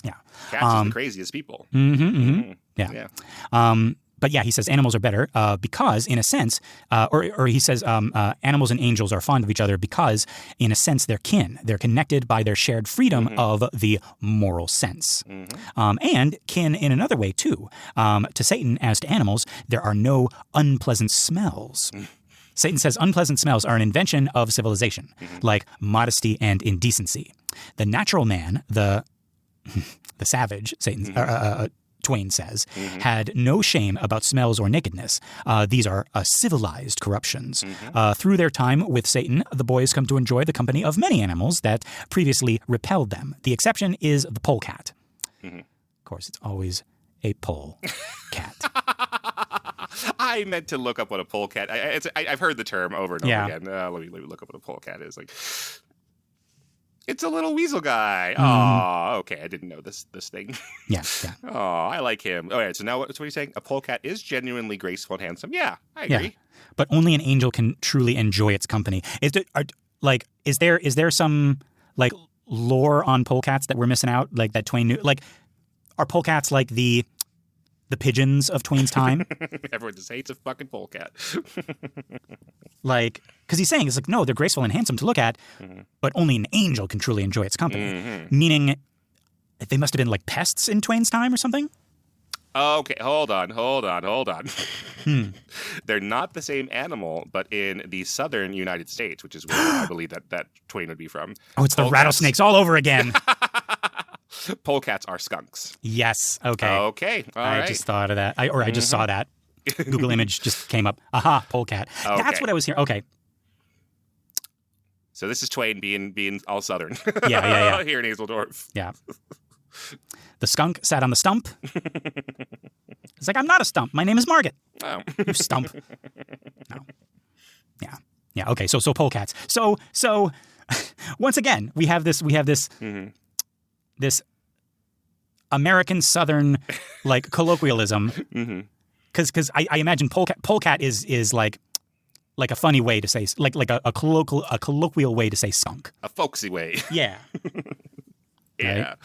Yeah. Cats are the craziest people. Yeah. But yeah, he says animals are better because, in a sense, or he says animals and angels are fond of each other because, in a sense, they're kin. They're connected by their shared freedom of the moral sense. And kin in another way, too. To Satan, as to animals, there are no unpleasant smells. Satan says unpleasant smells are an invention of civilization, like modesty and indecency. The natural man, the savage, Twain says, had no shame about smells or nakedness. These are civilized corruptions. Through their time with Satan, the boys come to enjoy the company of many animals that previously repelled them. The exception is the polecat. Of course, it's always a polecat. I meant to look up what a polecat. I've heard the term over and over again. Let me look up what a polecat is. Like, it's a little weasel guy. Oh, okay. I didn't know this thing. Yeah. Oh, I like him. All right. So now, what are you saying? A polecat is genuinely graceful and handsome. Yeah, I agree. Yeah. But only an angel can truly enjoy its company. Is there some like lore on polecats that we're missing out? Like that Twain knew? Like, are polecats like the pigeons of Twain's time? Everyone just hates a fucking polecat. Like, because he's saying, it's like, no, they're graceful and handsome to look at, but only an angel can truly enjoy its company. Meaning they must have been like pests in Twain's time or something? Okay, hold on. They're not the same animal, but in the southern United States, which is where I believe that Twain would be from. Oh, it's the rattlesnakes all over again. Polecats are skunks. Yes. Okay. Okay. All right. I just thought of that. I just saw that. Google image just came up. Aha, polecat. Okay. That's what I was hearing. Okay. So this is Twain being all southern. Yeah. Here in Hazeldorf. Yeah. The skunk sat on the stump. It's like, I'm not a stump. My name is Margaret. Oh. You stump. No. Yeah. Yeah. Okay. So polecats. So once again, we have this this American Southern like colloquialism, because I imagine polecat is like a funny way to say, like a colloquial way to say skunk, A folksy way. Yeah. Yeah. Right?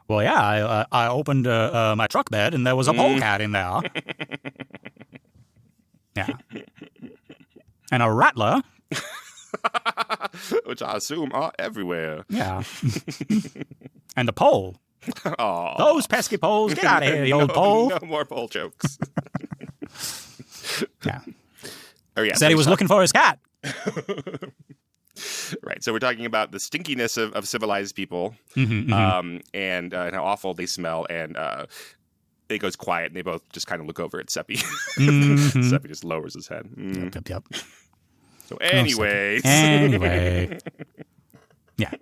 Well, yeah, I opened my truck bed and there was a polecat in there. Yeah. And a rattler. Which I assume are everywhere. Yeah. And a pole. Aw. Those pesky poles, get out of here, you old pole. No more pole jokes. Yeah. Oh, yeah. Said he was looking for his cat. Right. So we're talking about the stinkiness of civilized people, and how awful they smell. And it goes quiet, and they both just kind of look over at Seppi. Seppi just lowers his head. Yep. So anyways. Anyway. Yeah.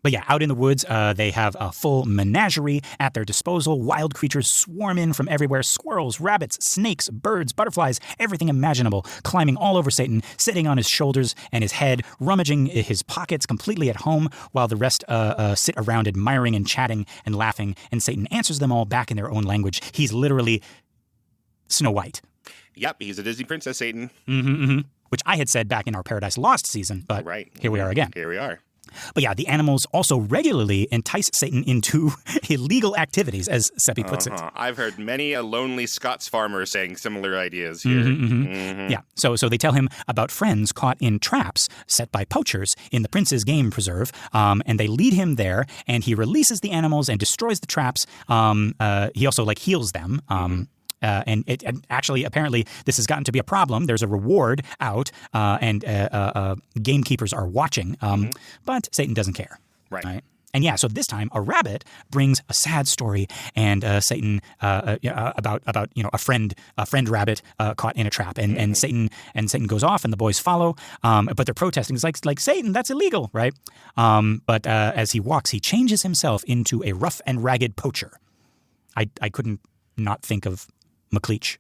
But yeah, out in the woods, they have a full menagerie at their disposal. Wild creatures swarm in from everywhere. Squirrels, rabbits, snakes, birds, butterflies, everything imaginable, climbing all over Satan, sitting on his shoulders and his head, rummaging his pockets completely at home, while the rest sit around admiring and chatting and laughing. And Satan answers them all back in their own language. He's literally Snow White. Yep, he's a Disney princess, Satan. Which I had said back in our Paradise Lost season, but here we are again. Here we are. But yeah, the animals also regularly entice Satan into illegal activities, as Seppi puts it. I've heard many a lonely Scots farmer saying similar ideas here. Yeah, so they tell him about friends caught in traps set by poachers in the prince's game preserve, and they lead him there, and he releases the animals and destroys the traps. He also heals them. And actually, apparently, this has gotten to be a problem. There's a reward out, and gamekeepers are watching, but Satan doesn't care. Right? And yeah, so this time a rabbit brings a sad story, and Satan about a friend rabbit caught in a trap, and Satan goes off, and the boys follow, but they're protesting. It's like Satan, that's illegal, right? But as he walks, he changes himself into a rough and ragged poacher. I couldn't not think of McLeach.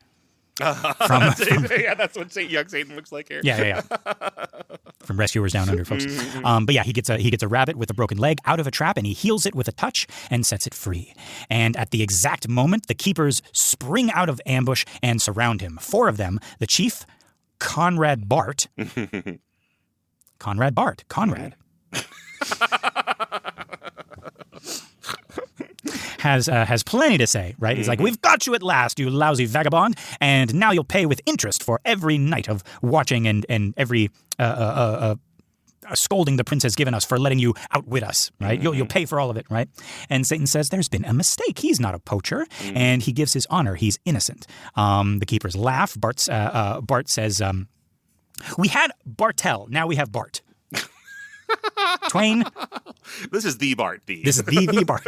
That's what young Satan looks like here. Yeah. From Rescuers Down Under, folks. But yeah, he gets a rabbit with a broken leg out of a trap, and he heals it with a touch and sets it free. And at the exact moment, the keepers spring out of ambush and surround him. 4 of them: the chief, Conrad Bart. Conrad. Has plenty to say, right? He's like, we've got you at last, you lousy vagabond, and now you'll pay with interest for every night of watching and every scolding the prince has given us for letting you outwit us, right? You'll pay for all of it, right? And Satan says there's been a mistake. He's not a poacher, and he gives his honor. He's innocent. The keepers laugh. Bart says, we had Bartel, now we have Bart. Twain. This is the Bart. This is the Bart.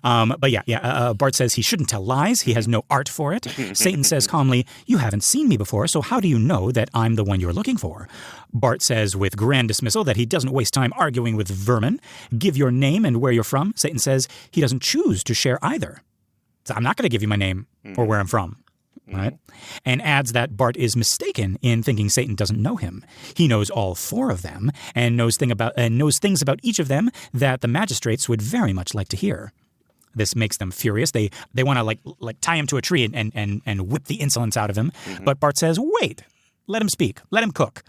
But Bart says he shouldn't tell lies. He has no art for it. Satan says calmly, you haven't seen me before, so how do you know that I'm the one you're looking for? Bart says with grand dismissal that he doesn't waste time arguing with vermin. Give your name and where you're from. Satan says he doesn't choose to share either. So I'm not going to give you my name or where I'm from. Right? And adds that Bart is mistaken in thinking Satan doesn't know him. He knows all four of them and knows things about each of them that the magistrates would very much like to hear. This makes them furious. They want to like tie him to a tree and whip the insolence out of him. But Bart says, wait, let him speak. Let him cook.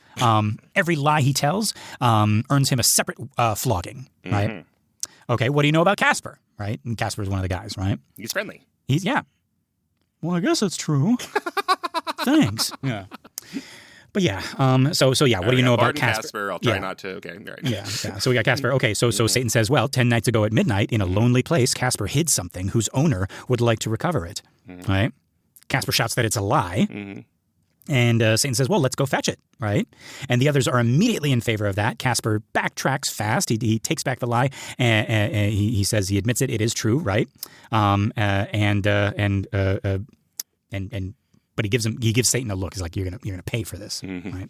Every lie he tells earns him a separate flogging. Right? Okay, what do you know about Casper? Right? And Casper's one of the guys, right? He's friendly. Yeah. Well, I guess it's true. Thanks. Yeah. But yeah, so what do you know about Casper? I'll try not to. Okay, all right. Yeah. So we got Casper. Okay, so Satan says, well, 10 nights ago at midnight, in a lonely place, Casper hid something whose owner would like to recover it. Right? Casper shouts that it's a lie. And Satan says, well, let's go fetch it, right? And the others are immediately in favor of that. Casper backtracks fast. He takes back the lie, and he says he admits it. It is true, right? But he gives Satan a look. He's like, you're gonna pay for this, right?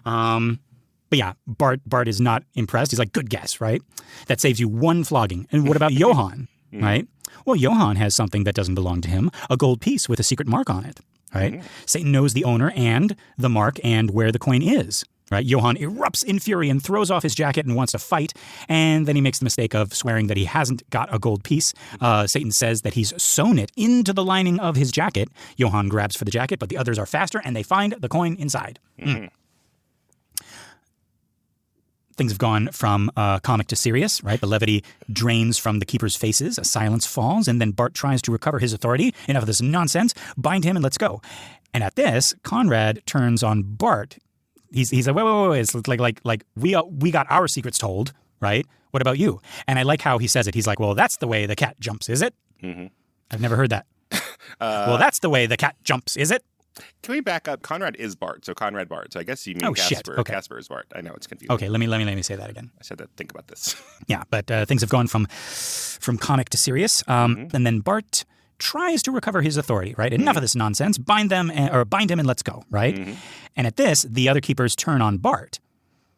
But yeah, Bart is not impressed. He's like, good guess, right? That saves you one flogging. And what about Johann, right? Well, Johann has something that doesn't belong to him, a gold piece with a secret mark on it. Right? Satan knows the owner and the mark and where the coin is. Right? Johann erupts in fury and throws off his jacket and wants to fight. And then he makes the mistake of swearing that he hasn't got a gold piece. Satan says that he's sewn it into the lining of his jacket. Johann grabs for the jacket, but the others are faster and they find the coin inside. Things have gone from comic to serious, right? The levity drains from the keeper's faces, a silence falls, and then Bart tries to recover his authority. Enough of this nonsense. Bind him and let's go. And at this, Conrad turns on Bart. He's like, wait. It's like we got our secrets told, right? What about you? And I like how he says it. He's like, well, that's the way the cat jumps, is it? I've never heard that. Well, that's the way the cat jumps, is it? Can we back up? Conrad is Bart, so Conrad Bart. So I guess you mean Casper. Shit. Okay. Casper is Bart. I know it's confusing. Okay, let me say that again. I said that. Think about this. Yeah, but things have gone from comic to serious, and then Bart tries to recover his authority. Right? Enough of this nonsense. Bind him and let's go. Right? And at this, the other keepers turn on Bart.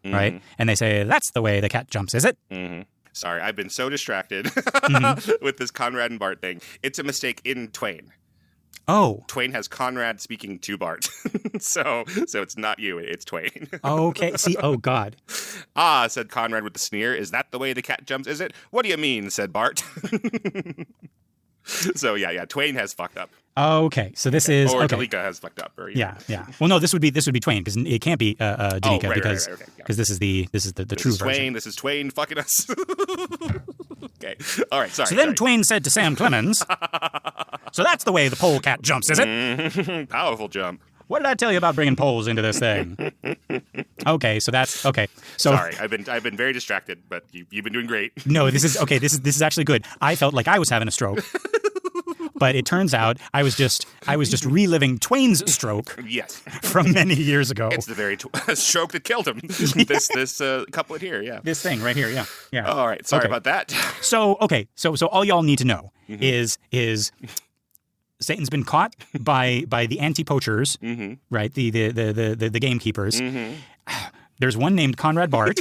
Right? And they say, "That's the way the cat jumps, is it?" Sorry, I've been so distracted with this Conrad and Bart thing. It's a mistake in Twain. Oh. Twain has Conrad speaking to Bart. so it's not you, it's Twain. Okay. See, oh, God. Ah, said Conrad with a sneer. Is that the way the cat jumps, is it? What do you mean, said Bart. So, yeah, Twain has fucked up. Okay, so this is... Or okay. Danica has fucked up. Or, yeah. Well, no, this would be Twain, because it can't be Danica, right, because okay, yeah. this is the true version. This is Twain fucking us. Okay, all right, sorry. So then Twain said to Sam Clemens, so that's the way the polecat jumps, is it? Powerful jump. What did I tell you about bringing poles into this thing? Okay, so that's okay. So sorry, I've been very distracted, but you've been doing great. No, this is okay. This is actually good. I felt like I was having a stroke. But it turns out I was just reliving Twain's stroke. Yes. From many years ago. It's the very stroke that killed him. This couplet here, yeah. This thing right here, yeah. All right, sorry about that. So all y'all need to know is Satan's been caught by the anti-poachers, right? The gamekeepers. There's one named Conrad Bart.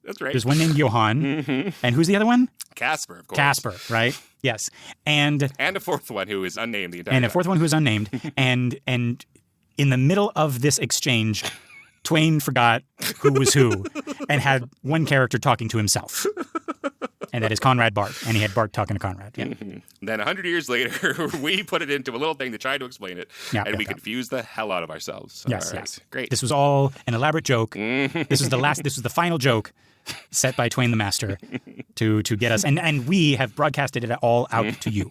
That's right. There's one named Johann. And who's the other one? Casper, of course. Casper, right? Yes. And a fourth one who is unnamed the entire time. And a fourth one who is unnamed. and in the middle of this exchange, Twain forgot who was who and had one character talking to himself. And that is Conrad Bart. And he had Bart talking to Conrad. Yeah. Then 100 years later, we put it into a little thing to try to explain it. And we confused the hell out of ourselves. So, yes. Great. This was all an elaborate joke. This was the final joke set by Twain the Master to get us. And we have broadcasted it all out to you.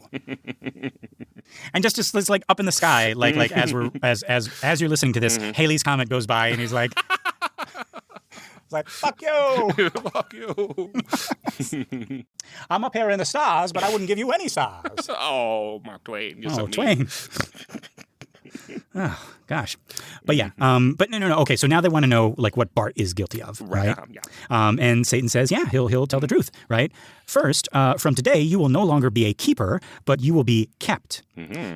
And just it's like up in the sky, like as you're listening to this, Haley's comet goes by and he's like, it's like, fuck you. Fuck you. I'm up here in the stars, but I wouldn't give you any stars. Oh, Mark Twain. You're so Twain. Oh, gosh. But yeah, but no. Okay, so now they want to know like what Bart is guilty of, right? And Satan says, yeah, he'll tell the truth, right? First, from today, you will no longer be a keeper, but you will be kept.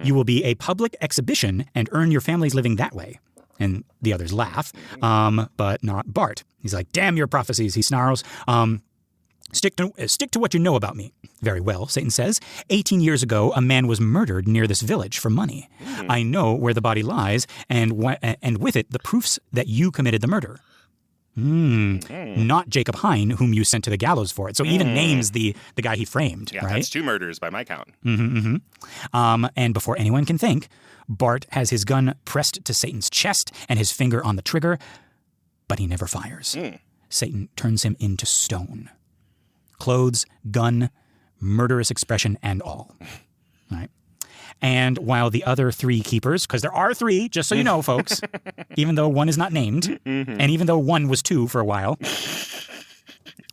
You will be a public exhibition and earn your family's living that way. And the others laugh, but not Bart. He's like, damn your prophecies, he snarls. Stick to what you know about me. Very well, Satan says. 18 years ago, a man was murdered near this village for money. I know where the body lies, and with it, the proofs that you committed the murder. Not Jacob Hine, whom you sent to the gallows for it. So he even names the guy he framed, right? That's 2 murders by my count. And before anyone can think, Bart has his gun pressed to Satan's chest and his finger on the trigger, but he never fires. Satan turns him into stone. Clothes, gun, murderous expression, and all. Right? And while the other 3 keepers, because there are 3, just so you know, folks, even though one is not named, and even though one was 2 for a while,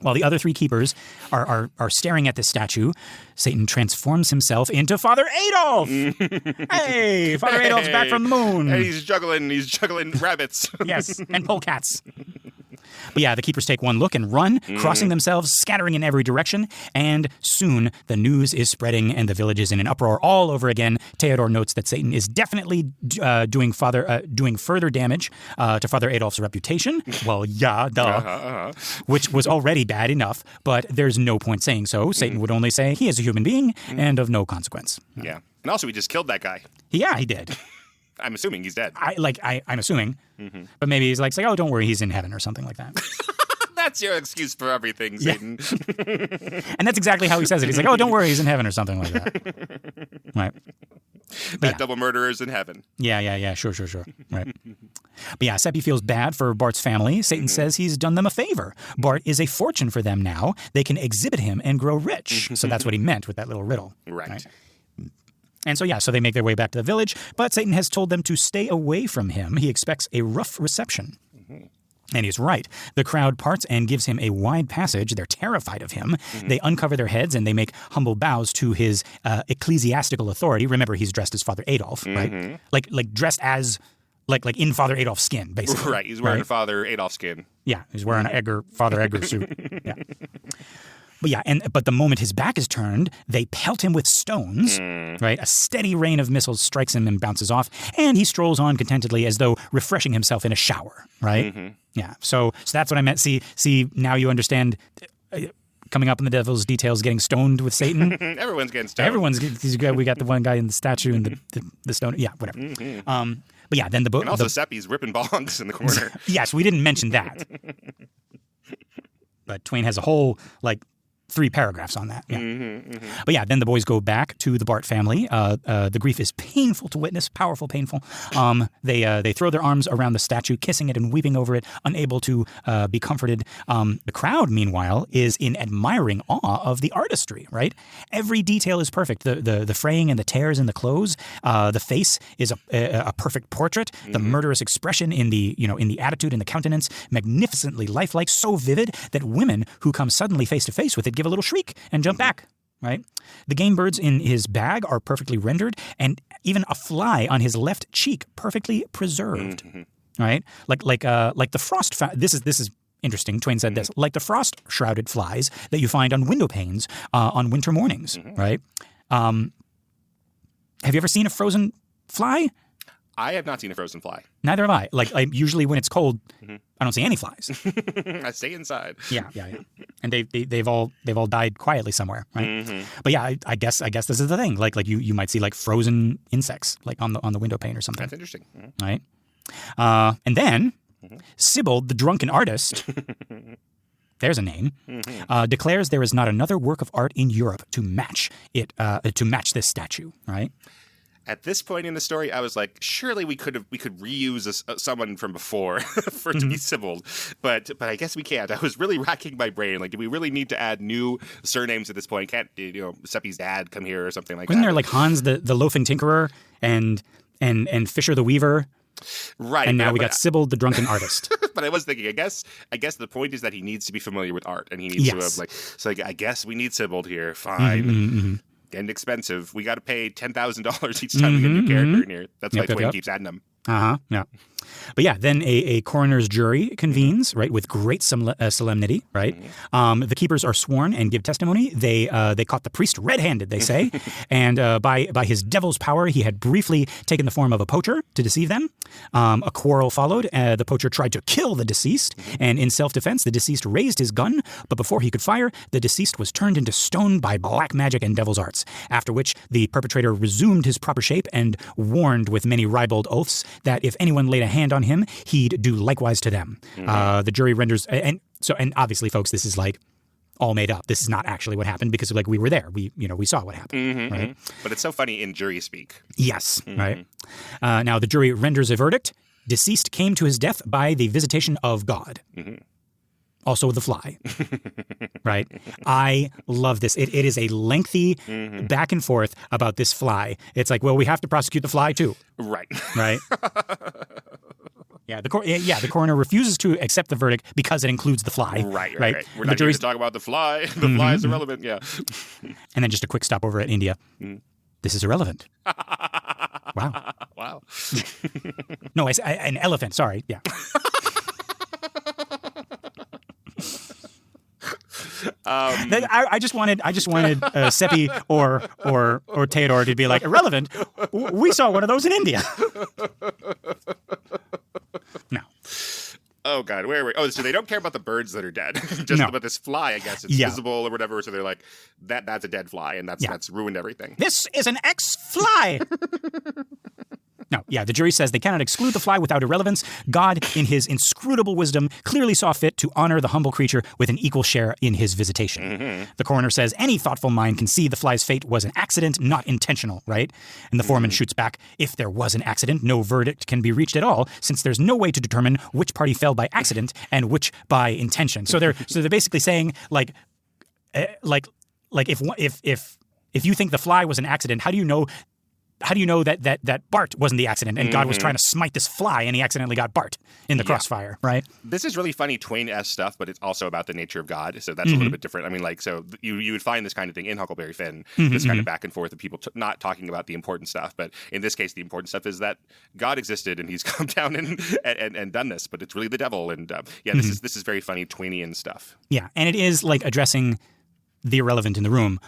while the other 3 keepers are staring at this statue, Satan transforms himself into Father Adolf. Hey, Father Adolf's back from the moon. Hey, he's juggling rabbits. Yes, and polecats. But yeah, the keepers take one look and run, crossing themselves, scattering in every direction, and soon the news is spreading and the village is in an uproar all over again. Theodore notes that Satan is definitely doing further damage to Father Adolf's reputation. Well, yeah, duh. Which was already bad enough, but there's no point saying so. Satan would only say he is a human being and of no consequence. Yeah. And also, we just killed that guy. Yeah, he did. I'm assuming he's dead. I'm assuming. But maybe he's like, oh, don't worry, he's in heaven or something like that. That's your excuse for everything, Satan. Yeah. And that's exactly how he says it. He's like, oh, don't worry, he's in heaven or something like that. Right. That double murderer's in heaven. Yeah. Sure. Right. But yeah, Seppi feels bad for Bart's family. Satan says he's done them a favor. Bart is a fortune for them now. They can exhibit him and grow rich. So that's what he meant with that little riddle. Right. And so they make their way back to the village, but Satan has told them to stay away from him. He expects a rough reception. And he's right. The crowd parts and gives him a wide passage. They're terrified of him. They uncover their heads and they make humble bows to his ecclesiastical authority. Remember, he's dressed as Father Adolf, right? Like dressed as, like in Father Adolf's skin, basically. Right, he's wearing Father Adolf skin. Yeah, he's wearing an Father Edgar suit. Yeah. But the moment his back is turned, they pelt him with stones, right? A steady rain of missiles strikes him and bounces off, and he strolls on contentedly as though refreshing himself in a shower, right? Yeah, so that's what I meant. See, now you understand coming up in the devil's details, getting stoned with Satan. Everyone's getting stoned. We got the one guy in the statue and the stone. Yeah, whatever. But yeah, then the book. And also Seppi's ripping bongs in the corner. Yes, we didn't mention that. But Twain has a whole, 3 paragraphs on that. Yeah. But yeah, then the boys go back to the Bart family. The grief is painful to witness, powerful, painful. They throw their arms around the statue, kissing it and weeping over it, unable to be comforted. The crowd, meanwhile, is in admiring awe of the artistry, right? Every detail is perfect. The fraying and the tears in the clothes. The face is a perfect portrait. The murderous expression in the attitude and the countenance, magnificently lifelike, so vivid that women who come suddenly face to face with it give a little shriek and jump back, right? The game birds in his bag are perfectly rendered, and even a fly on his left cheek perfectly preserved, right? Like the frost. This is interesting. Twain said this, like the frost-shrouded flies that you find on window panes on winter mornings, right? Have you ever seen a frozen fly? I have not seen a frozen fly. Neither have I. Usually when it's cold, I don't see any flies. I stay inside. Yeah. And they've all died quietly somewhere, right? But yeah, I guess this is the thing. Like you might see frozen insects on the window pane or something. That's interesting. Right? And then Sibbald, the drunken artist, there's a name, declares there is not another work of art in Europe to match this statue, right? At this point in the story, I was like, surely we could reuse someone from before for it to be Sibbald, but I guess we can't. I was really racking my brain. Do we really need to add new surnames at this point? Can't Seppi's dad come here or something like that? Wasn't there Hans the loafing tinkerer and Fisher the weaver? Right. And now we got Sibbald the drunken artist. But I was thinking, I guess the point is that he needs to be familiar with art, and he needs to have so I guess we need Sibbald here. Fine. And expensive. We got to pay $10,000 each time we get a new character in here. That's why Twain keeps adding them. Yeah. But yeah, then a coroner's jury convenes, right, with great solemnity, right? The keepers are sworn and give testimony. They caught the priest red-handed, they say, and by his devil's power, he had briefly taken the form of a poacher to deceive them. A quarrel followed. The poacher tried to kill the deceased, and in self-defense, the deceased raised his gun, but before he could fire, the deceased was turned into stone by black magic and devil's arts, after which the perpetrator resumed his proper shape and warned with many ribald oaths that if anyone laid a hand on him, he'd do likewise to them. The jury renders, and obviously, folks, this is like all made up. This is not actually what happened because like we were there. We saw what happened, right? But it's so funny in jury speak. Yes, right. Now the jury renders a verdict. Deceased came to his death by the visitation of God. Also the fly, right? I love this. It is a lengthy back and forth about this fly. It's like, well, we have to prosecute the fly too. Right. Right? Yeah, the coroner refuses to accept the verdict because it includes the fly. Right. We're the not here to talk about the fly. The fly is irrelevant, yeah. And then just a quick stop over at India. This is irrelevant. Wow. No, an elephant, sorry, yeah. I just wanted Seppi or Theodore to be like, irrelevant. We saw one of those in India. No. Oh God, where are we? Oh, so they don't care about the birds that are dead, just about this fly. I guess it's visible or whatever. So they're like, that's a dead fly, and that's ruined everything. This is an ex-fly. No, the jury says they cannot exclude the fly without irrelevance. God, in his inscrutable wisdom, clearly saw fit to honor the humble creature with an equal share in his visitation. The coroner says any thoughtful mind can see the fly's fate was an accident, not intentional, right? And the foreman shoots back, if there was an accident, no verdict can be reached at all, since there's no way to determine which party fell by accident and which by intention. So they're basically saying like if you think the fly was an accident, how do you know that Bart wasn't the accident and God was trying to smite this fly and he accidentally got Bart in the crossfire, right? This is really funny Twain-esque stuff, but it's also about the nature of God, so that's a little bit different. I mean, like, so you would find this kind of thing in Huckleberry Finn, this kind of back and forth of people not talking about the important stuff, but in this case, the important stuff is that God existed and he's come down and done this, but it's really the devil, and this is very funny Twainian stuff. Yeah, and it is like addressing the irrelevant in the room.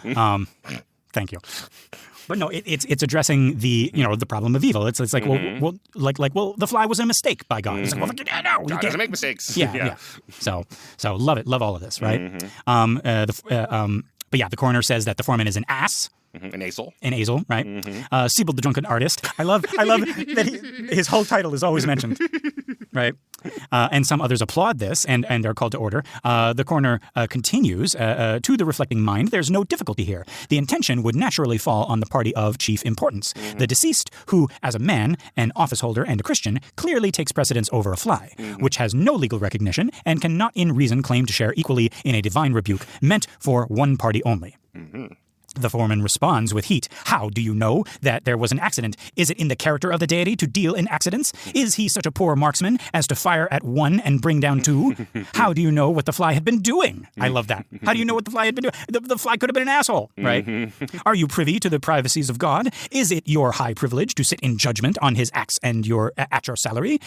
Thank you. But no, it's addressing the problem of evil. It's like well the fly was a mistake by God. It's like, well, no, God doesn't make mistakes. Yeah. So love it, love all of this, right? But yeah, the coroner says that the foreman is an ass. An Azel, right? Sebald the drunken artist. I love that his whole title is always mentioned, right? And some others applaud this and are called to order. The coroner continues, to the reflecting mind, there's no difficulty here. The intention would naturally fall on the party of chief importance. The deceased, who, as a man, an office holder, and a Christian, clearly takes precedence over a fly, which has no legal recognition and cannot in reason claim to share equally in a divine rebuke meant for one party only. The foreman responds with heat. How do you know that there was an accident? Is it in the character of the deity to deal in accidents? Is he such a poor marksman as to fire at one and bring down two? How do you know what the fly had been doing? I love that. How do you know what the fly had been doing? The fly could have been an asshole, right? Are you privy to the privacies of God? Is it your high privilege to sit in judgment on his acts and at your salary?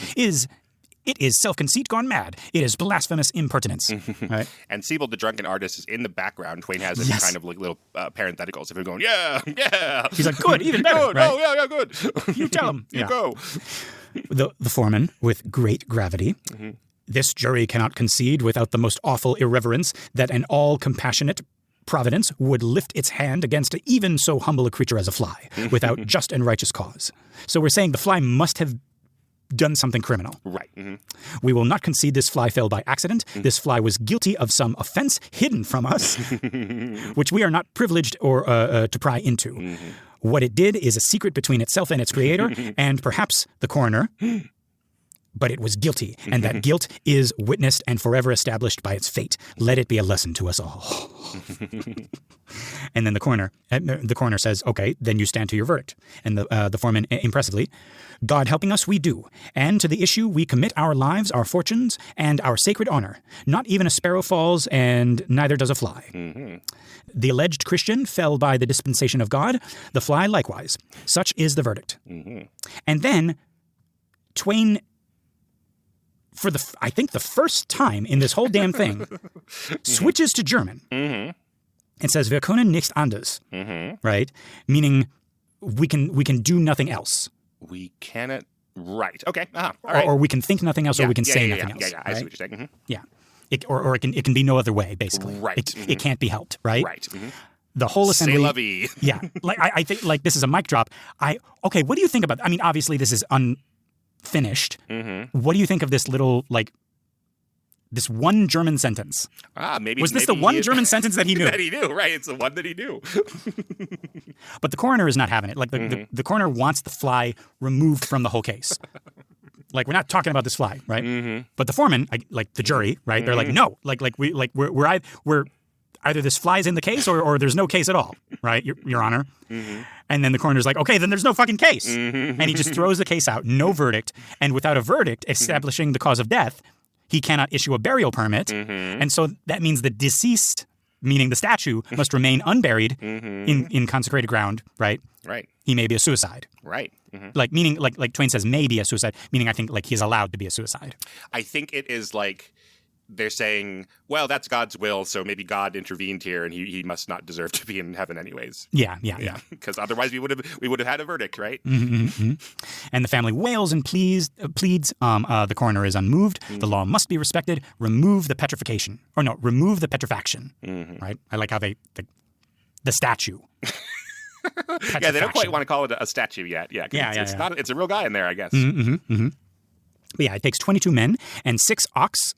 It is self-conceit gone mad. It is blasphemous impertinence. Right? And Sebald the drunken artist is in the background. Twain has this kind of like little parentheticals of him going, yeah. He's like, good, even better. Good. Right? Oh, yeah, good. You tell him. You go. The foreman, with great gravity, this jury cannot concede without the most awful irreverence that an all-compassionate Providence would lift its hand against even so humble a creature as a fly without just and righteous cause. So we're saying the fly must have done something criminal. Right. We will not concede this fly fell by accident. This fly was guilty of some offense hidden from us, which we are not privileged or to pry into. What it did is a secret between itself and its creator, and perhaps the coroner. But it was guilty, and that guilt is witnessed and forever established by its fate. Let it be a lesson to us all. And then the coroner says, okay, then you stand to your verdict. And the foreman, impressively, God helping us, we do. And to the issue, we commit our lives, our fortunes, and our sacred honor. Not even a sparrow falls, and neither does a fly. The alleged Christian fell by the dispensation of God, the fly likewise. Such is the verdict. And then Twain I think the first time in this whole damn thing, switches to German and says, "Wir können nichts anderes," right? Meaning, we can do nothing else. We cannot. Right. Okay. All right. Or we can think nothing else, or we can say nothing else. Yeah. I see what you're saying. Yeah. Or it can be no other way, basically. Right. It can't be helped, right? Right. The whole assembly. C'est la vie. Yeah. Like I think like this is a mic drop. Okay. What do you think about? I mean, obviously this is unfinished. What do you think of this little this one German sentence? Maybe was this the one German sentence that he knew? That he knew, right? It's the one that he knew. But the coroner is not having it. Like the coroner wants the fly removed from the whole case. Like, we're not talking about this fly, right? But the foreman, like the jury, right? They're like, no, we're either this fly's in the case or there's no case at all, right, Your Honor? And then the coroner's like, okay, then there's no fucking case. And he just throws the case out, no verdict. And without a verdict establishing the cause of death, he cannot issue a burial permit. And so that means the deceased, meaning the statue, must remain unburied in consecrated ground, right? Right. He may be a suicide. Right. Like, meaning, like Twain says, may be a suicide, meaning I think, like, he's allowed to be a suicide. I think it is like they're saying, well, that's God's will, so maybe God intervened here and he must not deserve to be in heaven anyways. Yeah. Because otherwise we would have had a verdict, right? And the family wails and pleads. The coroner is unmoved. The law must be respected. Remove the petrifaction. Remove the petrifaction. Right? I like how the statue. Yeah, they don't quite want to call it a statue yet. It's not. It's a real guy in there, I guess. But yeah, it takes 22 men and a 6 ox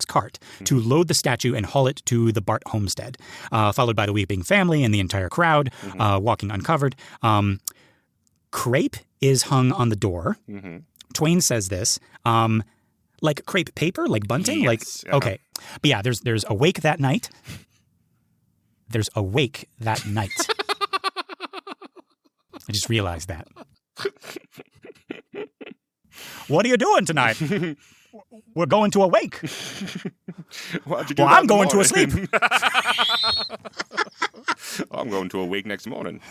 cart to load the statue and haul it to the Bart homestead, followed by the weeping family and the entire crowd walking uncovered. Crepe is hung on the door. Twain says this, like crepe paper, like bunting, yes. Okay. But yeah, there's a wake that night. There's a wake that night. I just realized that. What are you doing tonight? We're going to a wake. I'm going to a sleep. I'm going to a wake next morning.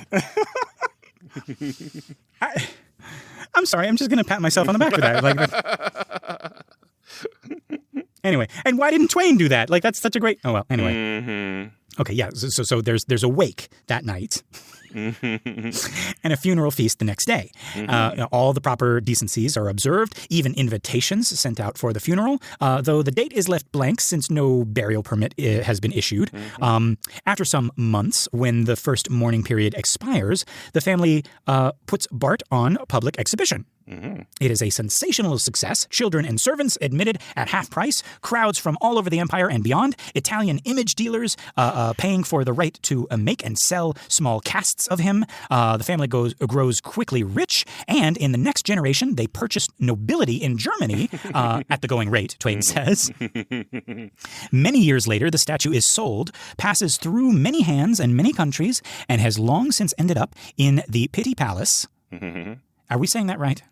I'm sorry. I'm just going to pat myself on the back for that. Anyway, and why didn't Twain do that? Like, that's such a great... Oh, well, anyway. Okay, yeah. So there's a wake that night. And a funeral feast the next day. All the proper decencies are observed, even invitations sent out for the funeral, though the date is left blank since no burial permit has been issued. After some months, when the first mourning period expires, the family puts Bart on public exhibition. It is a sensational success. Children and servants admitted at half price. Crowds from all over the empire and beyond. Italian image dealers paying for the right to make and sell small casts of him. The family grows quickly rich, and in the next generation, they purchased nobility in Germany at the going rate, Twain says. Many years later, the statue is sold, passes through many hands and many countries, and has long since ended up in the Pitti Palace. Are we saying that right?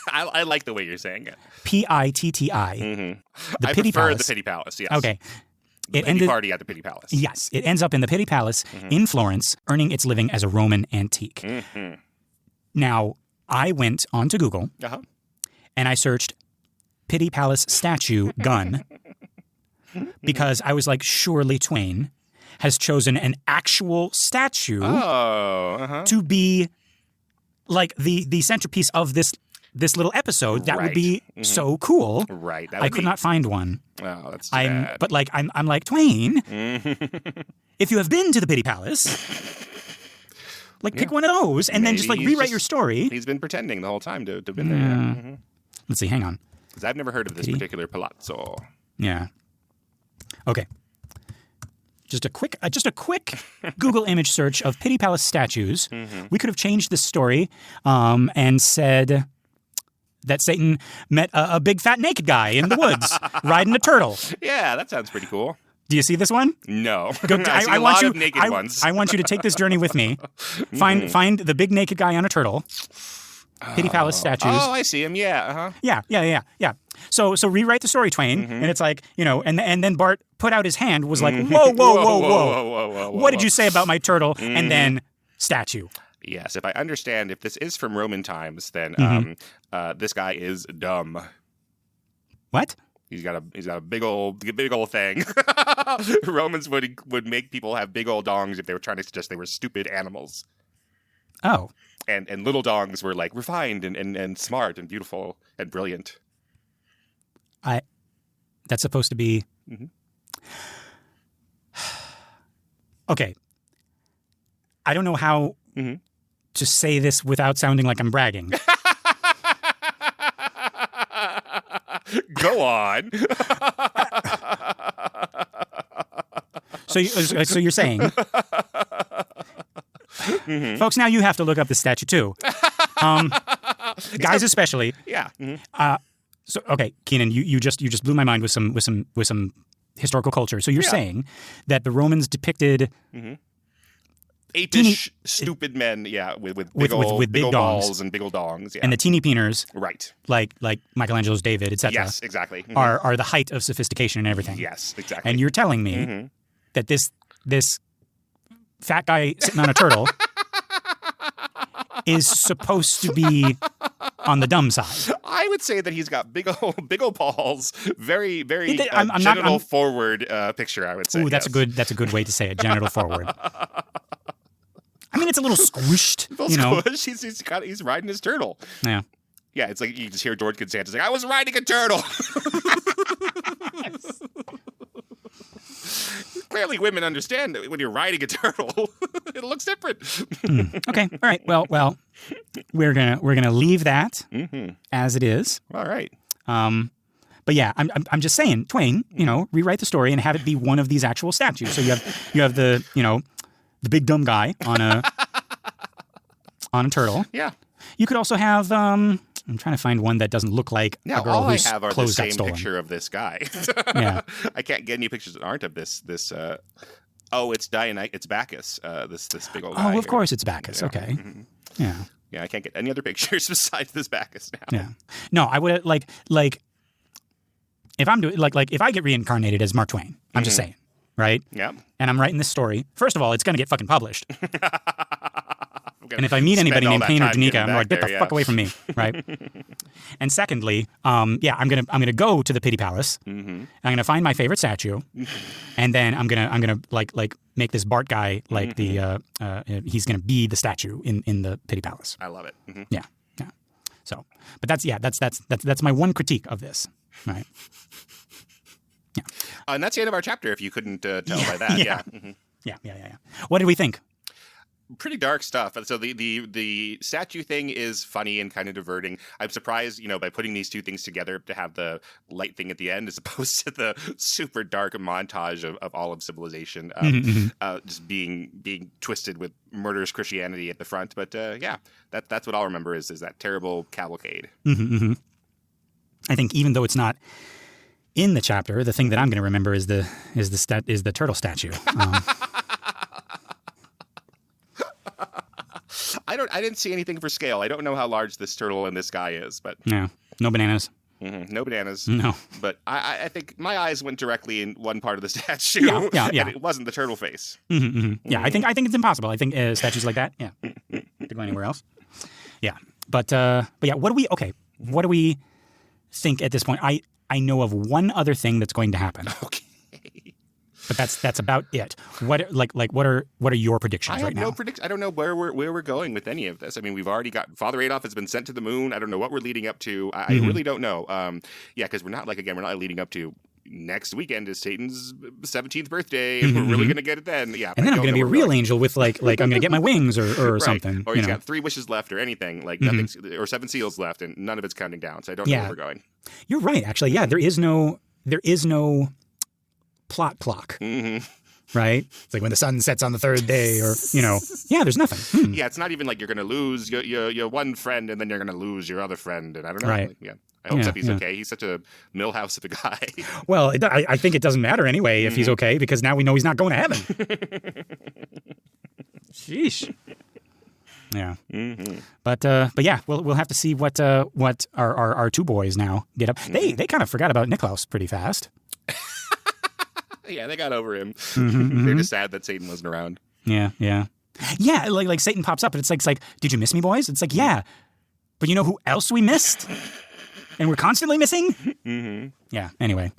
I like the way you're saying it. Pitti. I Pitti prefer Palace. the Pitti Palace, yes. Okay. It ended party at the Pitti Palace. Yes, it ends up in the Pitti Palace in Florence, earning its living as a Roman antique. Now, I went onto Google and I searched Pitti Palace statue gun because I was like, surely Twain has chosen an actual statue to be like the centerpiece of this little episode. That would be so cool. Right. I could not find one. Oh, that's too bad. But like I'm like, Twain, if you have been to the Pitti Palace, like pick one of those and then just like rewrite your story. He's been pretending the whole time to have been there. Let's see, hang on. Because I've never heard of this particular palazzo. Yeah. Okay. Just a quick Google image search of Pitti Palace statues. We could have changed this story and said that Satan met a big fat naked guy in the woods riding a turtle. Yeah, that sounds pretty cool. Do you see this one? No. I want you naked ones. I want you to take this journey with me. Find the big naked guy on a turtle. Pitti Palace statues. Oh, I see him. Yeah. Yeah. So rewrite the story, Twain, and it's like, and then Bart put out his hand, was like, whoa. What did you say about my turtle? And then statue. Yes, if I understand, if this is from Roman times, then this guy is dumb. What? He's got a big old thing. Romans would make people have big old dongs if they were trying to suggest they were stupid animals. Oh. And little dongs were like refined and smart and beautiful and brilliant. That's supposed to be. Mm-hmm. Okay. I don't know how Mm-hmm. to say this without sounding like I'm bragging. Go on. So you're saying, Mm-hmm. folks, now you have to look up the statue too. Guys especially. Yeah. Mm-hmm. So okay, Keenan, you just blew my mind with some historical culture. So you're saying that the Romans depicted apish, stupid men, with big old balls and big old dongs, and the teeny peeners, right? Like Michelangelo's David, etc. Yes, exactly. Mm-hmm. Are the height of sophistication and everything. Yes, exactly. And you're telling me that this fat guy sitting on a turtle is supposed to be on the dumb side. I would say that he's got big old balls, very I'm genital forward picture. I would say. Ooh, that's a good way to say it. Genital forward. I mean, it's a little squished. He's riding his turtle. Yeah. Yeah, it's like you just hear George Costanza like, "I was riding a turtle." Clearly, women understand that when you're riding a turtle, it looks different. Okay. All right. Well, we're gonna leave that as it is. All right. But yeah, I'm just saying, Twain, rewrite the story and have it be one of these actual statues. So you have the the big dumb guy on a turtle. Yeah. You could also have I'm trying to find one that doesn't look like a girl all whose I have are the clothes got same stolen. picture of this guy. Yeah. I can't get any pictures that aren't of this. It's Dionysus. It's Bacchus. This big old guy. Oh, of course it's Bacchus. Yeah. Okay. Mm-hmm. Yeah. Yeah, I can't get any other pictures besides this Bacchus now. Yeah. No, I would like if I'm doing like if I get reincarnated as Mark Twain, I'm just saying, right? Yeah. And I'm writing this story. First of all, it's going to get fucking published. And if I meet anybody named Payne or Danica, I'm like, get the fuck away from me, right? And secondly, I'm gonna go to the Pity Palace. I'm gonna find my favorite statue, and then I'm gonna like make this Bart guy like he's gonna be the statue in the Pity Palace. I love it. Yeah. So, but that's my one critique of this, right? Yeah. And that's the end of our chapter. If you couldn't tell by that, Yeah. What did we think? Pretty dark stuff. So the statue thing is funny and kind of diverting. I'm surprised, by putting these two things together to have the light thing at the end as opposed to the super dark montage of all of civilization just being twisted with murderous Christianity at the front. But that's what I'll remember is that terrible cavalcade. I think even though it's not in the chapter, the thing that I'm going to remember is the turtle statue. I didn't see anything for scale. I don't know how large this turtle and this guy is, but no bananas. No bananas. No. But I think my eyes went directly in one part of the statue. Yeah. And it wasn't the turtle face. Yeah, I think it's impossible. I think statues like that, could go anywhere else. Yeah, but yeah, what do we think at this point? I know of one other thing that's going to happen. Okay. But that's about it. What are your predictions right now? I have no prediction. I don't know where we're going with any of this. I mean, we've already got Father Adolf has been sent to the moon. I don't know what we're leading up to. I really don't know. Because we're not leading up to next weekend is Satan's 17th birthday, and we're really going to get it then. Yeah, and then I'm going to be a real angel with like I'm going to get my wings or right. something. Or he's got 3 wishes left or anything, like nothing, or 7 seals left, and none of it's counting down. So I don't know where we're going. You're right, actually. Yeah, there is no plot clock. Right? It's like when the sun sets on the 3rd day or, there's nothing. Yeah, it's not even like you're going to lose your one friend and then you're going to lose your other friend. And I don't know. Right. Like, I hope Seppi's okay. He's such a millhouse of a guy. Well, I think it doesn't matter anyway if he's okay because now we know he's not going to heaven. Sheesh. Yeah. But yeah, we'll have to see what our 2 boys now get up. They kind of forgot about Niklaus pretty fast. Yeah, they got over him. They're just sad that Satan wasn't around. Yeah. Like Satan pops up, and it's like, did you miss me, boys? It's like, yeah, but you know who else we missed? and we're constantly missing. Mm-hmm. Yeah. Anyway.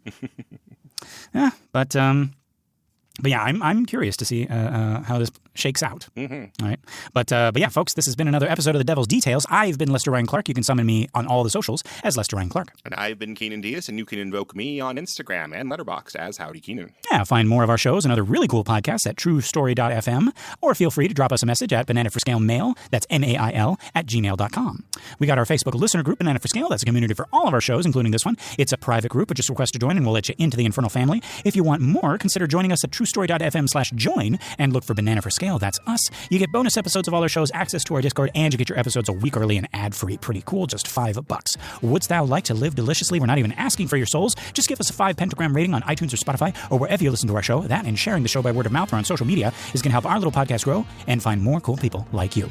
Yeah, but yeah, I'm curious to see how this shakes out. Mm-hmm. All right, but yeah, folks, this has been another episode of The Devil's Details. I've been Lester Ryan Clark. You can summon me on all the socials as Lester Ryan Clark. And I've been Keenan Diaz, and you can invoke me on Instagram and Letterboxd as Howdy Keenan. Yeah, find more of our shows and other really cool podcasts at truestory.fm, or feel free to drop us a message at Banana for Scale Mail. That's MAIL @gmail.com. We got our Facebook listener group, Banana for Scale. That's a community for all of our shows, including this one. It's a private group, but just request to join, and we'll let you into the Infernal family. If you want more, consider joining us at truestory.fm/join and look for Banana for Scale. That's us. You get bonus episodes of all our shows, access to our Discord, and you get your episodes a week early and ad-free. Pretty cool, just $5. Wouldst thou like to live deliciously? We're not even asking for your souls. Just give us a 5 pentagram rating on iTunes or Spotify or wherever you listen to our show. That and sharing the show by word of mouth or on social media is going to help our little podcast grow and find more cool people like you.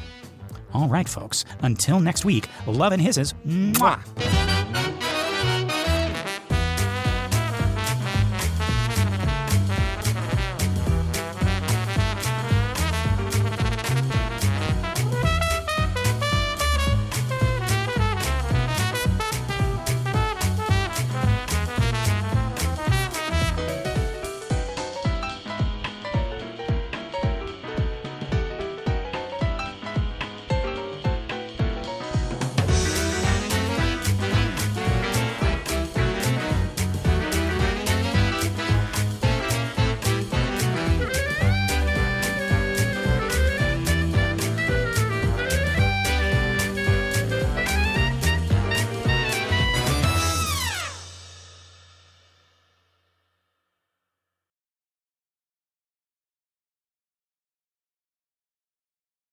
All right, folks. Until next week, love and hisses. Mwah.